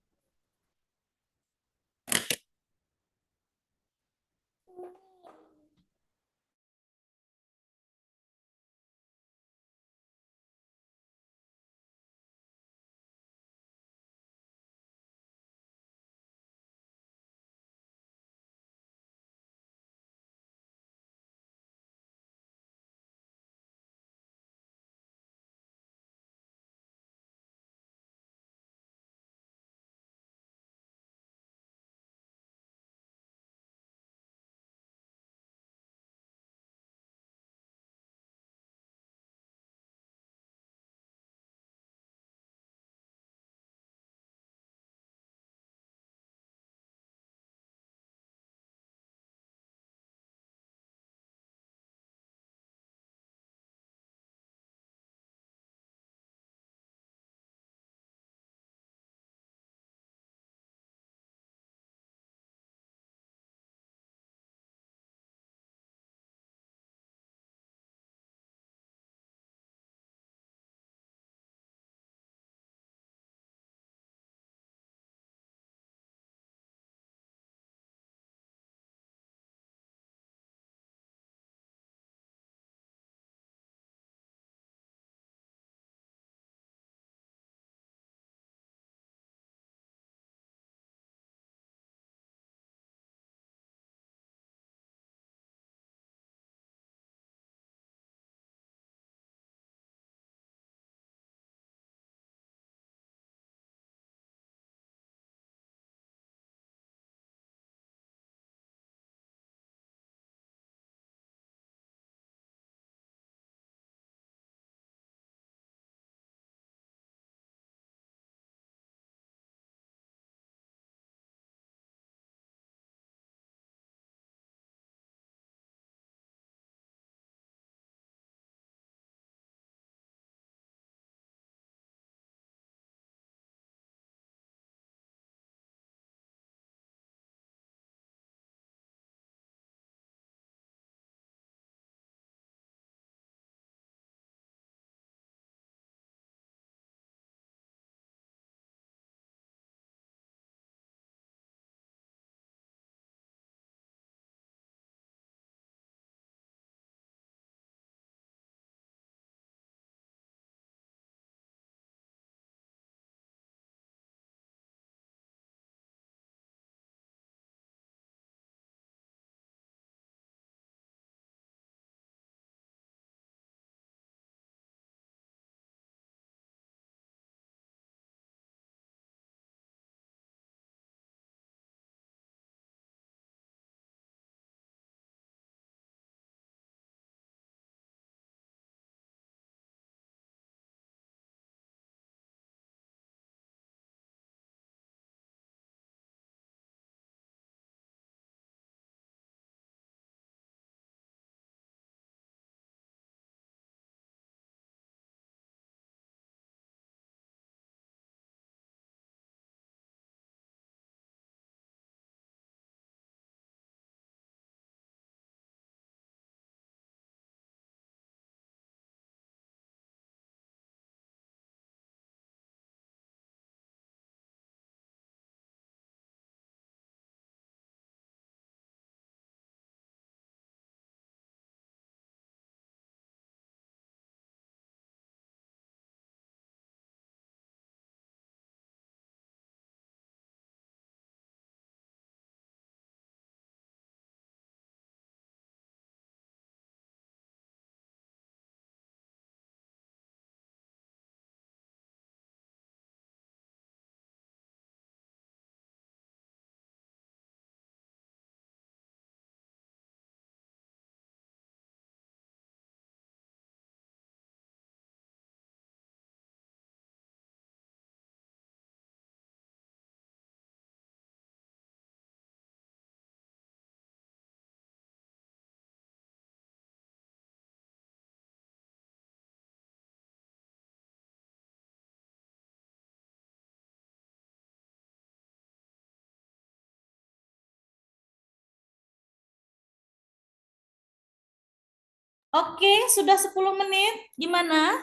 Oke, sudah 10 menit. Gimana?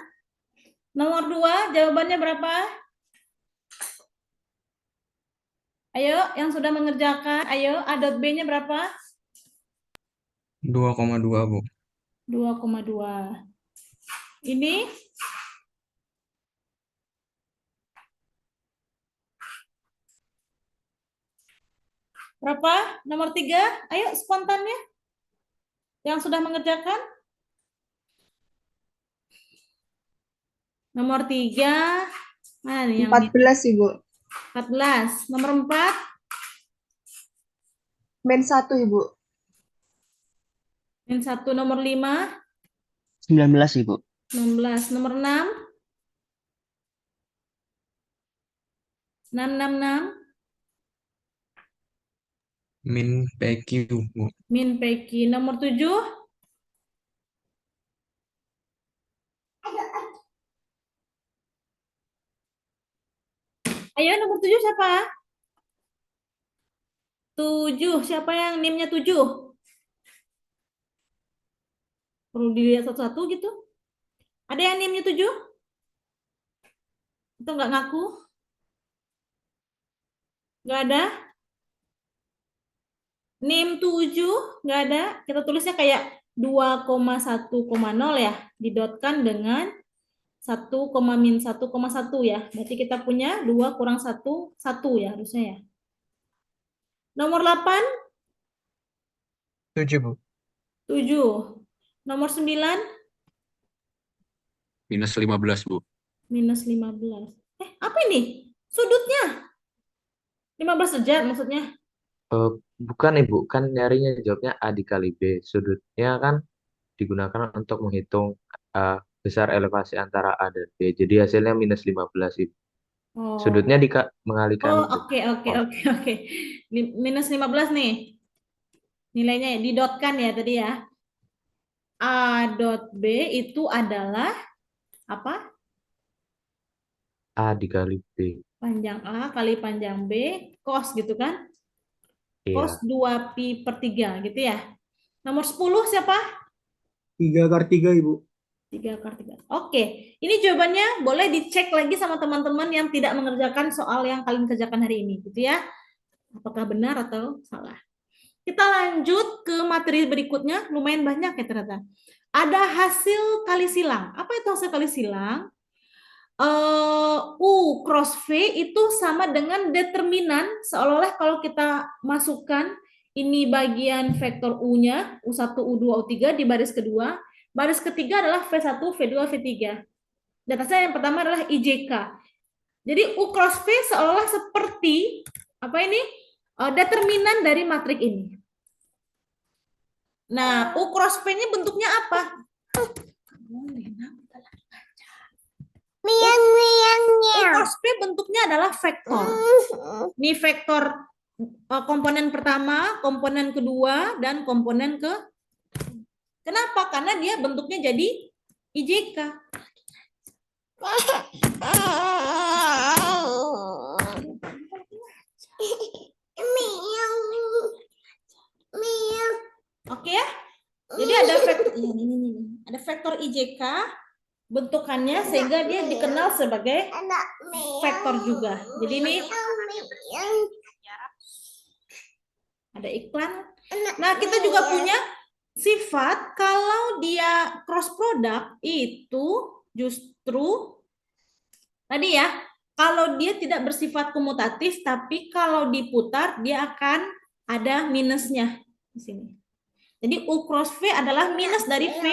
Nomor 2, jawabannya berapa? Ayo, yang sudah mengerjakan. Ayo, A dot B-nya berapa? 2,2 Bu. 2,2. Ini berapa? Nomor 3. Ayo, spontannya. Yang sudah mengerjakan. Nomor 3. Mana nih yang ini? 14, Ibu. 14. Nomor 4. Men 1, Ibu. Yang satu nomor 5. 19, Ibu. 16. Nomor 6. 666. Min PQ Bu. Min Peki. Nomor 7. Ayo, nomor 7 siapa? 7. Siapa yang NIM-nya 7? Perlu dilihat satu-satu gitu. Ada yang NIM-nya 7? Itu nggak ngaku? Nggak ada? NIM 7? Nggak ada? Kita tulisnya kayak 2,1,0 ya. Didotkan dengan 1,-1,1 ya. Berarti kita punya 2 kurang 1, 1 ya harusnya ya. Nomor 8, 7, Bu. 7. Nomor 9, Minus 15, Bu. minus 15. Apa ini? Sudutnya 15 derajat maksudnya. Eh, bukan Ibu, kan nyarinya jawabnya A dikali B. Sudutnya kan digunakan untuk menghitung besar elevasi antara A dan B. Jadi hasilnya minus 15 Ibu. Oh, Sudutnya mengalikan oh, dengan oke, oke, kos. oke, oke. Minus 15 nih. Nilainya ya, didotkan ya tadi ya. A dot B itu adalah apa? A dikali B. Panjang A kali panjang B, cos gitu kan? Cos Iya. 2pi/3 gitu ya. Nomor 10 siapa? 3/3, Ibu. 3/3. Oke, ini jawabannya boleh dicek lagi sama teman-teman yang tidak mengerjakan soal yang kalian kerjakan hari ini, gitu ya. Apakah benar atau salah? Kita lanjut ke materi berikutnya, lumayan banyak ya ternyata. Ada hasil kali silang. Apa itu hasil kali silang? U cross V itu sama dengan determinan, seolah-olah kalau kita masukkan ini bagian vektor U-nya, U1, U2, U3 di baris kedua, baris ketiga adalah V1, V2, V3. Data saya yang pertama adalah IJK. Jadi U cross V seolah seperti apa ini? Determinan dari matrik ini. Nah, U cross V-nya bentuknya apa? U cross V bentuknya adalah vektor. Ini vektor komponen pertama, komponen kedua, dan komponen ke. Kenapa? Karena dia bentuknya jadi IJK. Oke ya? Jadi ada vektor ini. Ada vektor IJK bentukannya sehingga dia dikenal sebagai vektor juga. Jadi ini ada iklan. Nah, kita juga punya sifat kalau dia cross product itu justru tadi ya, kalau dia tidak bersifat komutatif tapi kalau diputar dia akan ada minusnya di sini. Jadi U cross V adalah minus dari V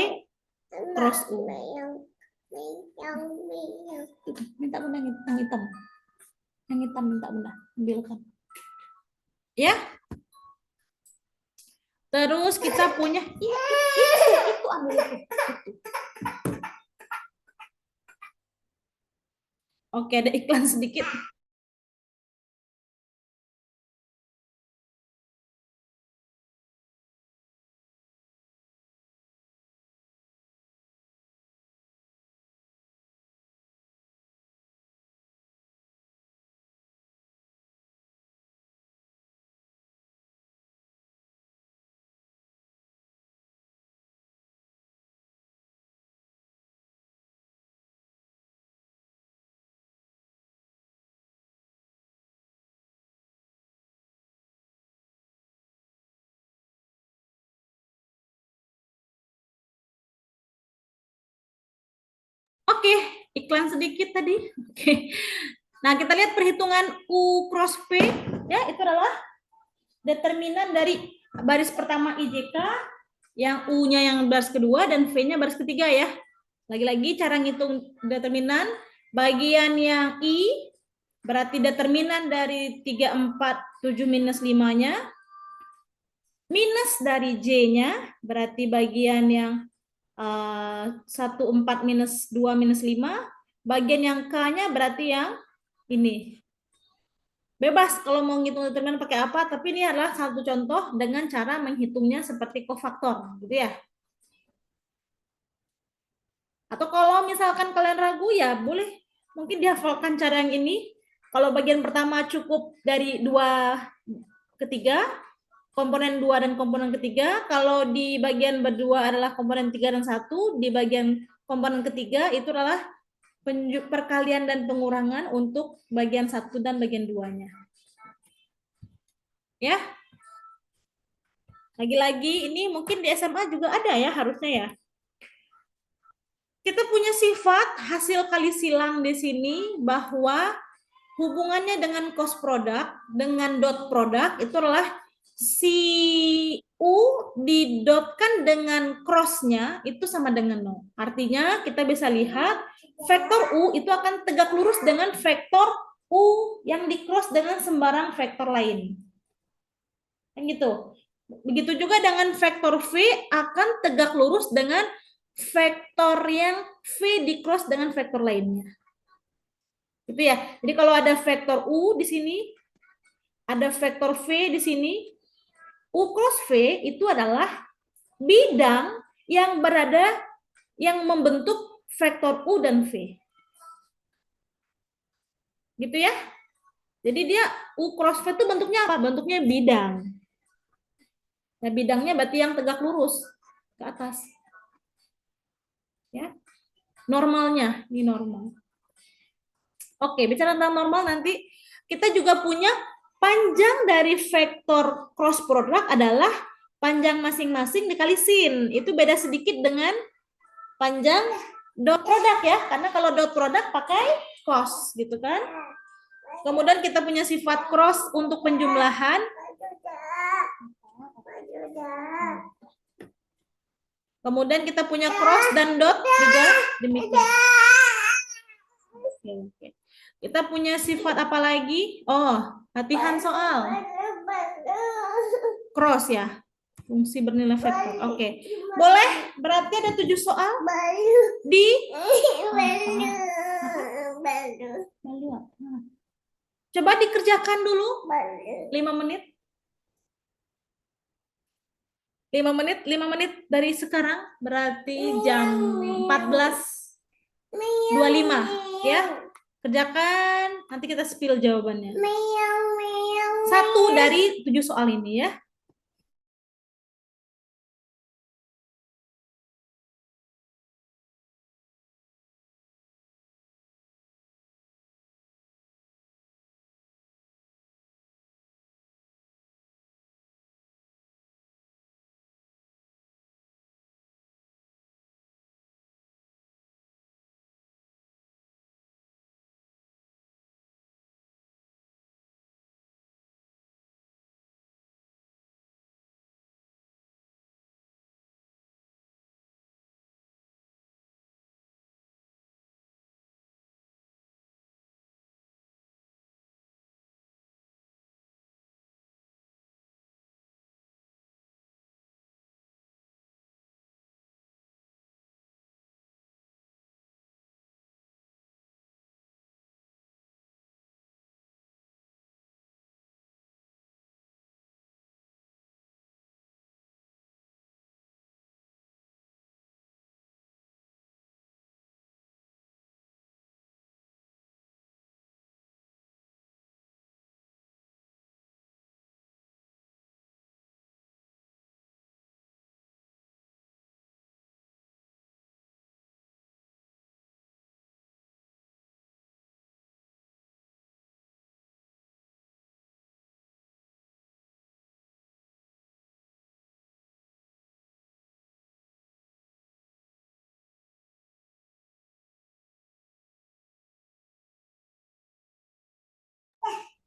cross U. Minta bunda yang hitam. Yang hitam minta bunda, ambilkan. Ya. Terus kita punya itu ambil itu. Oke, ada iklan sedikit. Oke, iklan sedikit tadi. Oke. Nah, kita lihat perhitungan U cross V, ya, itu adalah determinan dari baris pertama IJK, yang U-nya yang baris kedua dan V-nya baris ketiga ya. Lagi-lagi cara ngitung determinan, bagian yang I berarti determinan dari 3, 4, 7 minus 5-nya, minus dari J-nya berarti bagian yang 1, 4 minus 2 minus 5, bagian yang K-nya berarti yang ini. Bebas kalau mau ngitung determinan pakai apa, tapi ini adalah satu contoh dengan cara menghitungnya seperti kofaktor, gitu ya. Atau kalau misalkan kalian ragu ya boleh mungkin dihafalkan cara yang ini. Kalau bagian pertama cukup dari 2 ketiga, komponen 2 dan komponen ketiga. Kalau di bagian berdua adalah komponen 3 dan 1, di bagian komponen ketiga itu adalah perkalian dan pengurangan untuk bagian 1 dan bagian 2-nya. Ya. Lagi-lagi ini mungkin di SMA juga ada ya harusnya ya. Kita punya sifat hasil kali silang di sini bahwa hubungannya dengan cost product dengan dot product itu adalah si U didotkan dengan cross-nya itu sama dengan 0. Artinya kita bisa lihat vektor U itu akan tegak lurus dengan vektor U yang di-cross dengan sembarang vektor lain. Kan gitu. Begitu juga dengan vektor V akan tegak lurus dengan vektor yang V di-cross dengan vektor lainnya. Gitu ya. Jadi kalau ada vektor U di sini, ada vektor V di sini, U cross V itu adalah bidang yang berada yang membentuk vektor U dan V. Gitu ya. Jadi dia U cross V itu bentuknya apa? Bentuknya bidang. Nah, bidangnya berarti yang tegak lurus ke atas. Ya. Normalnya, ini normal. Oke, bicara tentang normal nanti kita juga punya panjang dari vektor cross product adalah panjang masing-masing dikali sin. Itu beda sedikit dengan panjang dot product ya, karena kalau dot product pakai cos gitu kan. Kemudian kita punya sifat cross untuk penjumlahan. Kemudian kita punya cross dan dot juga demikian. Oke. Kita punya sifat apa lagi? Oh, latihan soal. Cross ya. Fungsi bernilai vektor. Oke. Boleh? Berarti ada 7 soal di Coba dikerjakan dulu 5 menit. 5 menit dari sekarang berarti jam 14.25 ya. Kerjakan, nanti kita spill jawabannya. 1 dari 7 soal ini ya.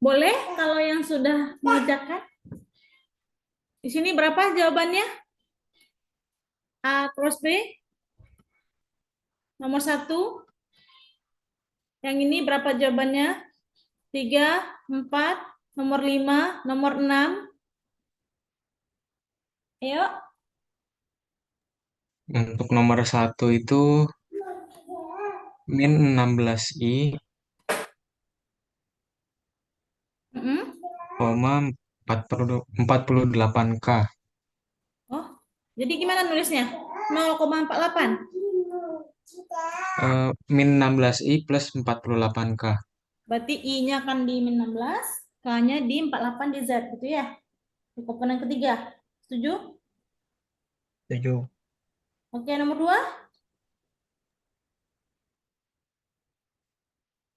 Boleh kalau yang sudah mengerjakan? Di sini berapa jawabannya? A cross B, nomor 1. Yang ini berapa jawabannya? 3, 4, nomor 5, nomor 6. Ayo. Untuk nomor 1 itu min 16i, koma 48K. Oh, jadi gimana nulisnya? 0,48. Min 16i plus 48K. Berarti I-nya kan di min 16, K-nya di 48 di Z, gitu ya? Di komponen ketiga. Setuju? Setuju. Oke, nomor 2.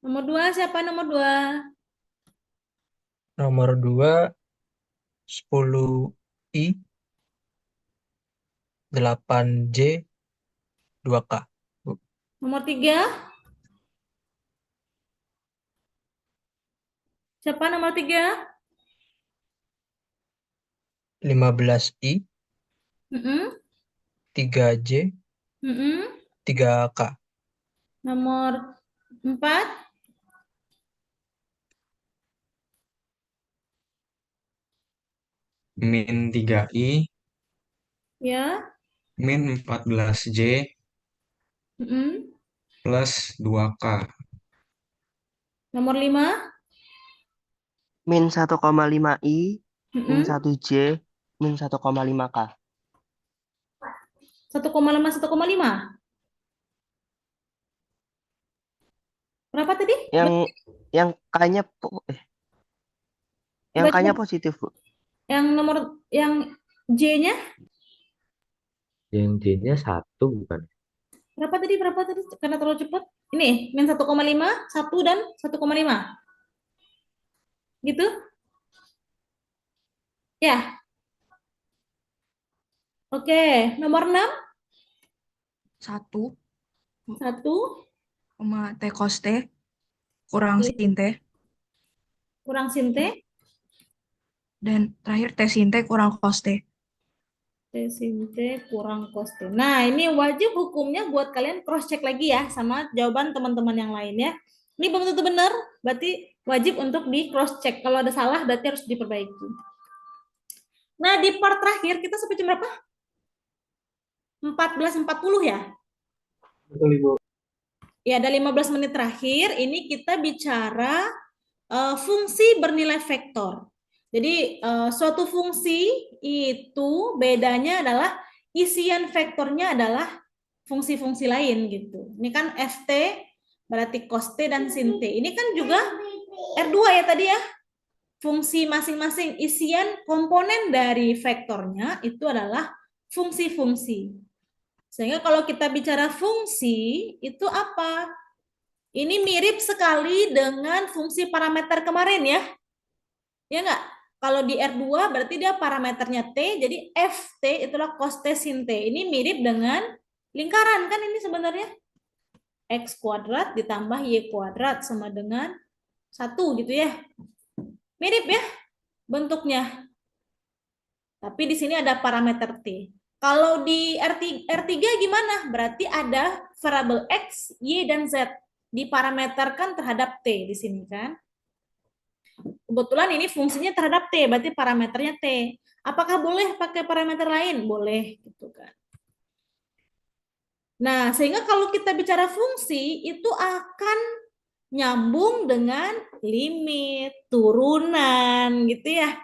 Nomor 2, siapa nomor 2? Nomor 2, 10i, 8j, 2k. Bu. Nomor 3, siapa nomor 3? 15i, Mm-mm. 3j, Mm-mm. 3k. Nomor 4, Min 3i, ya. min 14j Mm-mm. plus 2k. Nomor 5, Min 1,5i, min mm-mm. 1j, min 1,5k. 1,5, 1,5. Berapa tadi? Yang yang k-nya yang Berarti k-nya positif, Bu. yang nomor yang J-nya Yang J-nya 1 bukan? berapa tadi? Berapa tadi? Karena terlalu cepat. Ini min 1,5, 1 dan 1,5. Gitu? Ya. Oke, nomor 6, 1, 1 T cos T kurang sin T, kurang sin T, dan terakhir T sin T kurang cos T. T sin T kurang cos T. Nah, ini wajib hukumnya buat kalian cross check lagi ya sama jawaban teman-teman yang lain ya. Ini belum tentu benar, berarti wajib untuk di cross check. Kalau ada salah berarti harus diperbaiki. Nah, di part terakhir kita sampai jam berapa? 14.40 ya? Betul, Ibu. Ya, ada 15 menit terakhir, ini kita bicara fungsi bernilai vektor. Jadi, suatu fungsi itu bedanya adalah isian vektornya adalah fungsi-fungsi lain gitu. Ini kan Ft berarti cos T dan sin T. Ini kan juga R2 ya tadi ya. Fungsi masing-masing isian komponen dari vektornya itu adalah fungsi-fungsi. Sehingga kalau kita bicara fungsi, itu apa? Ini mirip sekali dengan fungsi parameter kemarin ya. Ya enggak? Kalau di R2 berarti dia parameternya T, jadi Ft itulah cos T sin T. Ini mirip dengan lingkaran kan ini sebenarnya. X kuadrat ditambah Y kuadrat sama dengan 1 gitu ya. Mirip ya bentuknya. Tapi di sini ada parameter T. Kalau di R3 gimana? Berarti ada variabel X, Y, dan Z diparameterkan terhadap T di sini kan. Kebetulan ini fungsinya terhadap T, berarti parameternya T. Apakah boleh pakai parameter lain? Boleh gitu kan. Nah, sehingga kalau kita bicara fungsi itu akan nyambung dengan limit, turunan gitu ya.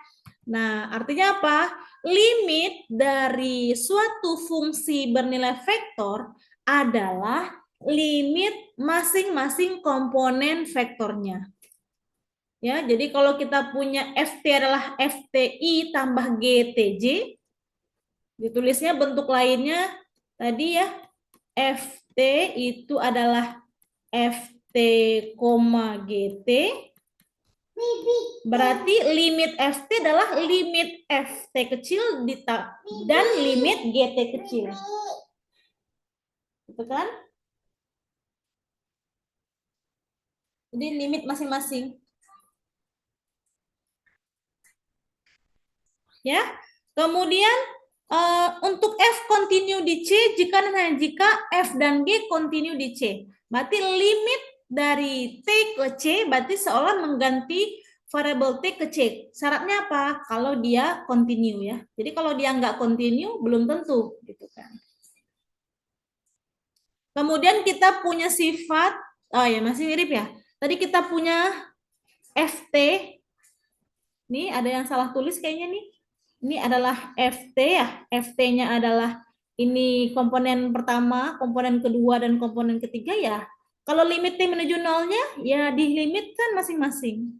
Nah, artinya apa? Limit dari suatu fungsi bernilai vektor adalah limit masing-masing komponen vektornya. Ya, jadi kalau kita punya Ft adalah Fti tambah GTJ, ditulisnya bentuk lainnya tadi ya, Ft itu adalah Ft, GT, berarti limit Ft adalah limit Ft kecil dan limit GT kecil. Gitu kan? Jadi limit masing-masing. Ya. Kemudian untuk F continue di C jika dan hanya jika F dan G continue di C. Berarti limit dari T ke C berarti seolah mengganti variabel T ke C. Syaratnya apa? Kalau dia continue ya. Jadi kalau dia nggak continue belum tentu gitu kan. Kemudian kita punya sifat, oh ya masih mirip ya. Tadi kita punya FT. Nih ada yang salah tulis kayaknya nih. Ini adalah FT ya. FT-nya adalah ini komponen pertama, komponen kedua, dan komponen ketiga ya. Kalau limit T menuju nolnya, ya dilimitkan masing-masing.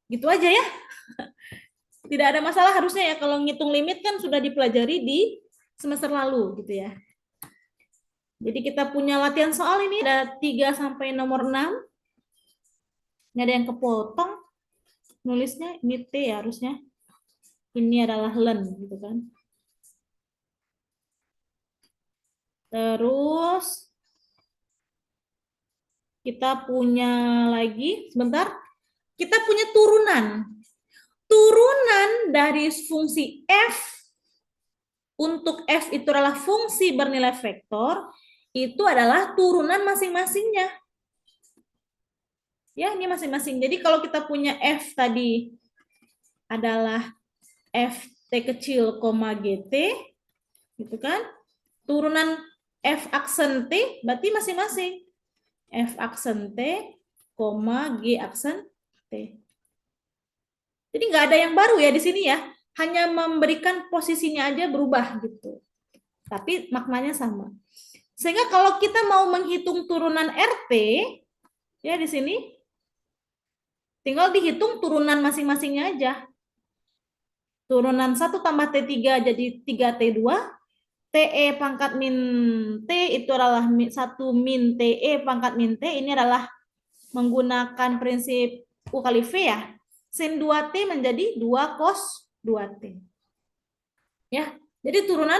Gitu aja ya. Tidak ada masalah harusnya ya. Kalau ngitung limit kan sudah dipelajari di semester lalu gitu ya. Jadi kita punya latihan soal ini ada 3 sampai nomor 6. Ini ada yang kepotong nulisnya, ini T ya harusnya. Ini adalah len gitu kan. Terus kita punya lagi, sebentar. Kita punya turunan. Turunan dari fungsi F untuk F itu adalah fungsi bernilai vektor, itu adalah turunan masing-masingnya. Ya, ini masing-masing. Jadi kalau kita punya F tadi adalah F T kecil, GT, gitu kan? Turunan F aksen T berarti masing-masing. F aksen T, G aksen T. Jadi nggak ada yang baru ya di sini ya. Hanya memberikan posisinya aja berubah gitu. Tapi maknanya sama. Sehingga kalau kita mau menghitung turunan RT, ya di sini, tinggal dihitung turunan masing-masingnya aja. Turunan 1 tambah T3 jadi 3T2. TE pangkat min T itu adalah 1 min TE pangkat min T. Ini adalah menggunakan prinsip U kali V ya. Sin 2T menjadi 2 cos 2T. Ya, jadi turunan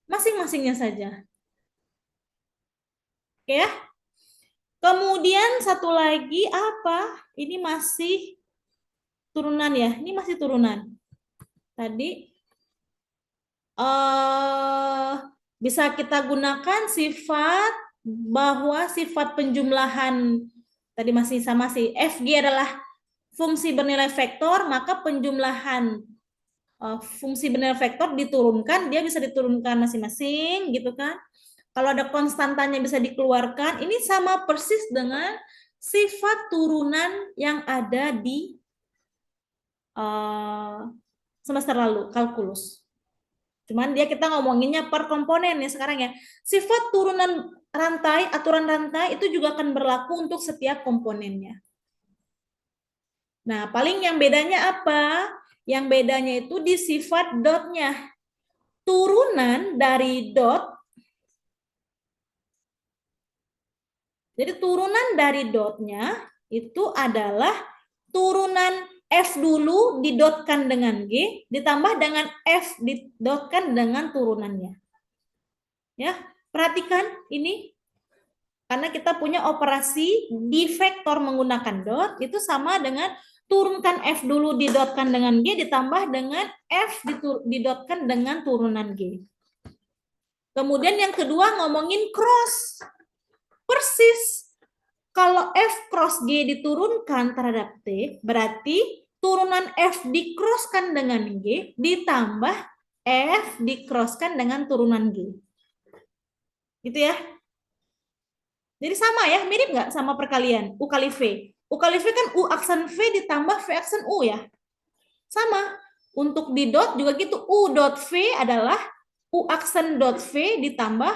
masing-masingnya saja. Oke ya. Kemudian satu lagi apa? Ini masih turunan ya. Ini masih turunan. Tadi bisa kita gunakan sifat bahwa sifat penjumlahan tadi masih sama sih. FG adalah fungsi bernilai vektor, maka penjumlahan fungsi bernilai vektor diturunkan, dia bisa diturunkan masing-masing gitu kan. Kalau ada konstantanya bisa dikeluarkan. Ini sama persis dengan sifat turunan yang ada di semester lalu, kalkulus. Cuman kita ngomonginnya per komponen ya sekarang ya. Sifat turunan rantai, aturan rantai itu juga akan berlaku untuk setiap komponennya. Nah, paling yang bedanya apa? Yang bedanya itu di sifat dotnya. Turunan dari dot. Jadi turunan dari dotnya itu adalah turunan F dulu didotkan dengan G, ditambah dengan F didotkan dengan turunannya. Ya, perhatikan ini. Karena kita punya operasi di vektor menggunakan dot, itu sama dengan turunkan F dulu didotkan dengan G, ditambah dengan F didotkan dengan turunan G. Kemudian yang kedua ngomongin cross. Persis. Kalau F cross G diturunkan terhadap T, berarti turunan F dicrosskan dengan G, ditambah F dicrosskan dengan turunan G. Gitu ya. Jadi sama ya, mirip nggak sama perkalian U kali V. U kali V kan U aksen V ditambah V aksen U ya. Sama. Untuk di dot juga gitu. U dot V adalah U aksen dot V ditambah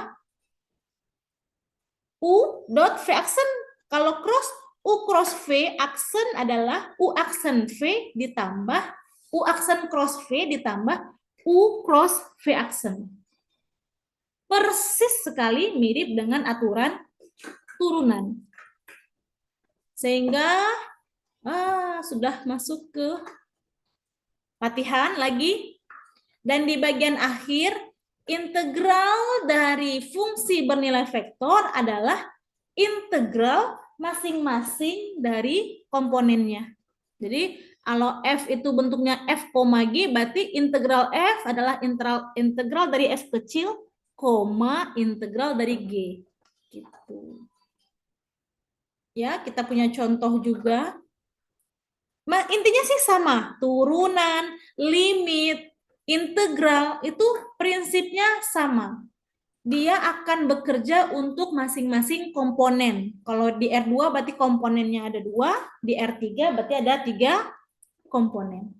U dot V aksen. Kalau cross, U cross V aksen adalah U aksen V ditambah U aksen cross V ditambah U cross V aksen. Persis sekali mirip dengan aturan turunan. Sehingga sudah masuk ke latihan lagi. Dan di bagian akhir, integral dari fungsi bernilai vektor adalah integral masing-masing dari komponennya. Jadi Kalau F itu bentuknya F, G, berarti integral F adalah integral dari F kecil, integral dari G. Gitu. Ya, kita punya contoh juga. Intinya sih sama, turunan, limit, integral, itu prinsipnya sama. Dia akan bekerja untuk masing-masing komponen. Kalau di R2 berarti komponennya ada 2, di R3 berarti ada 3 komponen.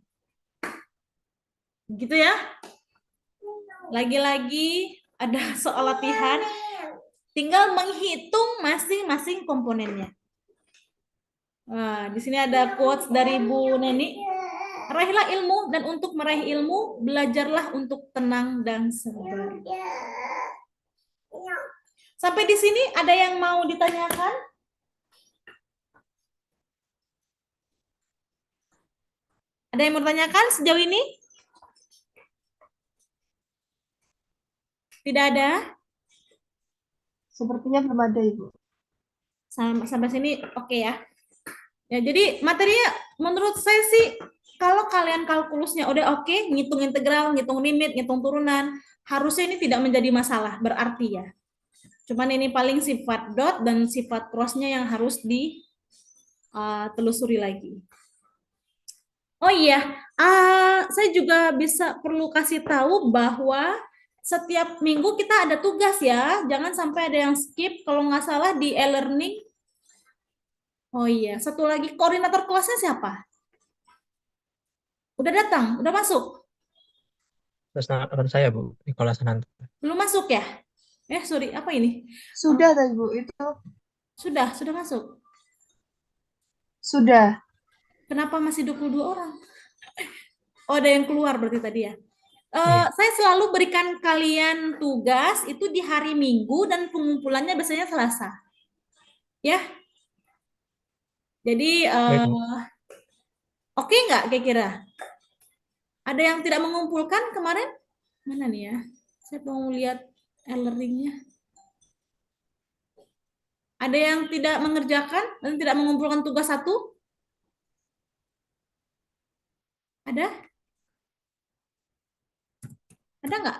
Gitu ya. Lagi-lagi ada soal latihan, tinggal menghitung masing-masing komponennya. Nah, di sini ada quotes dari Bu Neni. Raihlah ilmu, dan untuk meraih ilmu, belajarlah untuk tenang dan sabar. Sampai di sini ada yang mau ditanyakan? Ada yang mau ditanyakan sejauh ini? Tidak ada? Sepertinya belum ada, Ibu. Sampai sini oke ya. Ya, jadi materinya menurut saya sih kalau kalian kalkulusnya udah oke, ngitung integral, ngitung limit, ngitung turunan, harusnya ini tidak menjadi masalah, berarti ya. Cuman ini paling sifat dot dan sifat cross-nya yang harus ditelusuri lagi. Oh iya, saya juga perlu kasih tahu bahwa setiap minggu kita ada tugas ya, jangan sampai ada yang skip. Kalau nggak salah di e-learning. Oh iya, satu lagi koordinator kelasnya siapa? Udah datang, udah masuk? Teman saya Bu, Nicholas Sananta. Belum masuk ya? Sorry, apa ini? Sudah, Ibu. Itu Sudah masuk. sudah. Kenapa masih 22 orang? Oh, ada yang keluar berarti tadi ya. Iya. Saya selalu berikan kalian tugas itu di hari Minggu dan pengumpulannya biasanya Selasa. Ya. Jadi, Baik, Bu. oke nggak kira-kira? Ada yang tidak mengumpulkan kemarin? Mana nih ya? Saya mau lihat e-learning-nya. Ada yang tidak mengerjakan dan tidak mengumpulkan tugas satu? Ada? Ada nggak?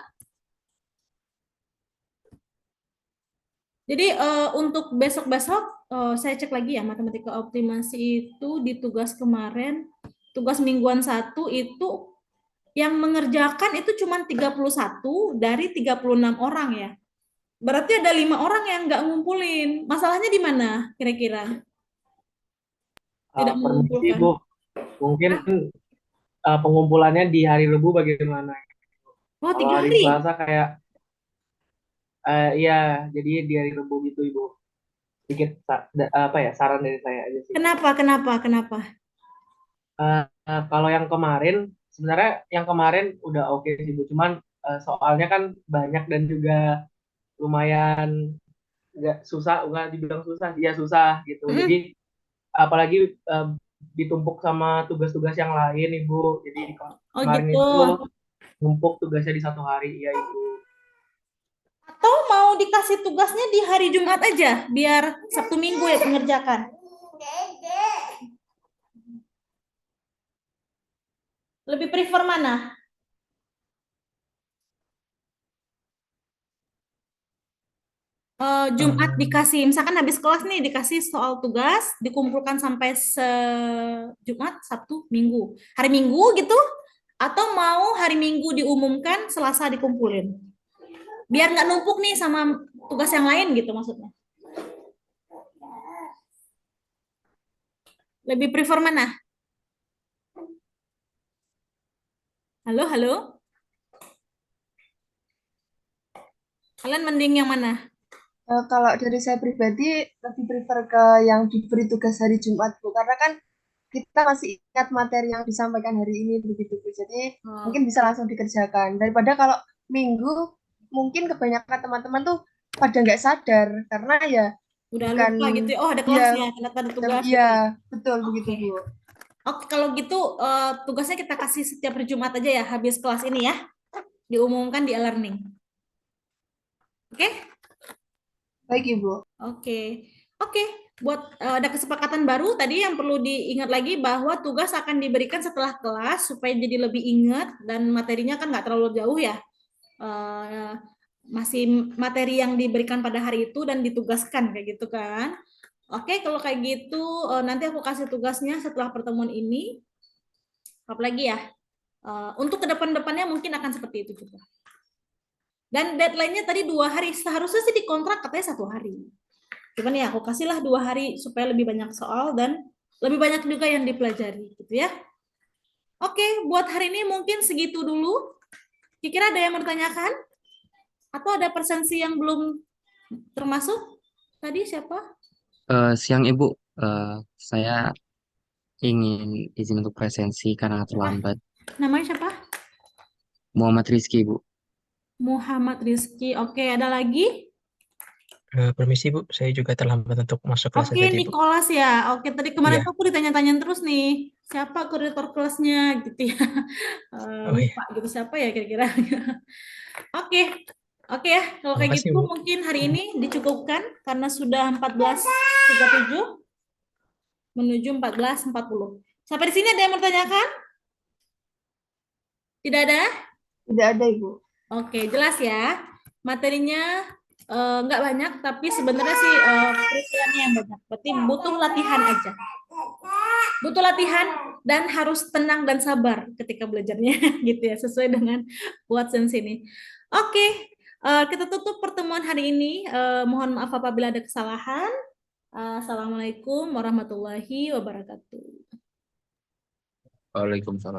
Jadi untuk besok-besok saya cek lagi ya, matematika optimasi itu di tugas kemarin, tugas mingguan 1 itu yang mengerjakan itu cuma 31 dari 36 orang ya. Berarti ada 5 orang yang nggak ngumpulin. Masalahnya di mana kira-kira? Tidak Permisi mengumpulkan. Bu, mungkin pengumpulannya di hari Rabu bagaimana? Oh, Kalau 3 hari hari. Selasa kayak iya, jadi di hari Rabu gitu Ibu. Sedikit saran dari saya aja sih. Kenapa? Kalau yang kemarin sebenarnya yang kemarin udah oke sih Bu, cuman soalnya kan banyak dan juga lumayan nggak dibilang susah, ya susah gitu. Jadi apalagi ditumpuk sama tugas-tugas yang lain Ibu. Jadi Oh kemarin gitu. itu numpuk tugasnya di satu hari ya Ibu. Atau mau dikasih tugasnya di hari Jumat aja, biar Sabtu Minggu ya pengerjakan. Lebih prefer mana? Jumat dikasih, misalkan habis kelas nih dikasih soal tugas, dikumpulkan sampai Jumat, Sabtu, Minggu. Hari Minggu gitu? Atau mau hari Minggu diumumkan, Selasa dikumpulin? Biar nggak numpuk nih sama tugas yang lain gitu maksudnya. Lebih prefer mana? Halo? Kalian mending yang mana? Kalau dari saya pribadi lebih prefer ke yang diberi tugas hari Jumat, Bu. Karena kan kita masih ingat materi yang disampaikan hari ini begitu, Bu. Jadi mungkin bisa langsung dikerjakan. Daripada kalau Minggu mungkin kebanyakan teman-teman tuh pada nggak sadar karena ya Udah bukan lupa gitu. Oh, ada kelasnya, ada tugas. iya, betul begitu, Bu. Oke, kalau gitu tugasnya kita kasih setiap hari Jumat aja ya, habis kelas ini ya. Diumumkan di e-learning. Oke? Baik, Ibu. Oke. Ada kesepakatan baru tadi yang perlu diingat lagi bahwa tugas akan diberikan setelah kelas supaya jadi lebih ingat dan materinya kan nggak terlalu jauh ya. Eh, Masih materi yang diberikan pada hari itu dan ditugaskan kayak gitu kan. Oke, kalau kayak gitu nanti aku kasih tugasnya setelah pertemuan ini. Apalagi ya, untuk ke depan-depannya mungkin akan seperti itu juga. Dan deadline-nya tadi 2 hari, seharusnya sih di kontrak katanya 1 hari. Cuman ya aku kasihlah 2 hari supaya lebih banyak soal dan lebih banyak juga yang dipelajari gitu ya. Oke, buat hari ini mungkin segitu dulu. Kira-kira ada yang bertanyakan? Atau ada presensi yang belum termasuk? Tadi siapa? Siang Ibu, saya ingin izin untuk presensi karena terlambat. Namanya siapa? Muhammad Rizky Ibu. Muhammad Rizky. Oke, ada lagi? Permisi Bu, saya juga terlambat untuk masuk kelas Oke, tadi Bu. Nicholas ya. Oke, tadi kemarin Iya. tuh aku ditanya-tanyain terus nih, siapa koordinator kelasnya gitu ya. Oh iya. Lupa gitu siapa ya kira-kira. Oke. Oke ya, kalau Terima kayak kasih gitu Bu. mungkin hari ini dicukupkan karena sudah 14.37 menuju 14.40. Sampai di sini ada yang bertanyakan? Tidak ada? Tidak ada, Ibu. Oke, jelas ya. Materinya nggak banyak, tapi sebenarnya sih peristiwanya yang banyak. Berarti butuh latihan aja. Butuh latihan dan harus tenang dan sabar ketika belajarnya, gitu ya, sesuai dengan Watson sini. Oke, kita tutup pertemuan hari ini. Mohon maaf apabila ada kesalahan. Assalamualaikum warahmatullahi wabarakatuh. Waalaikumsalam.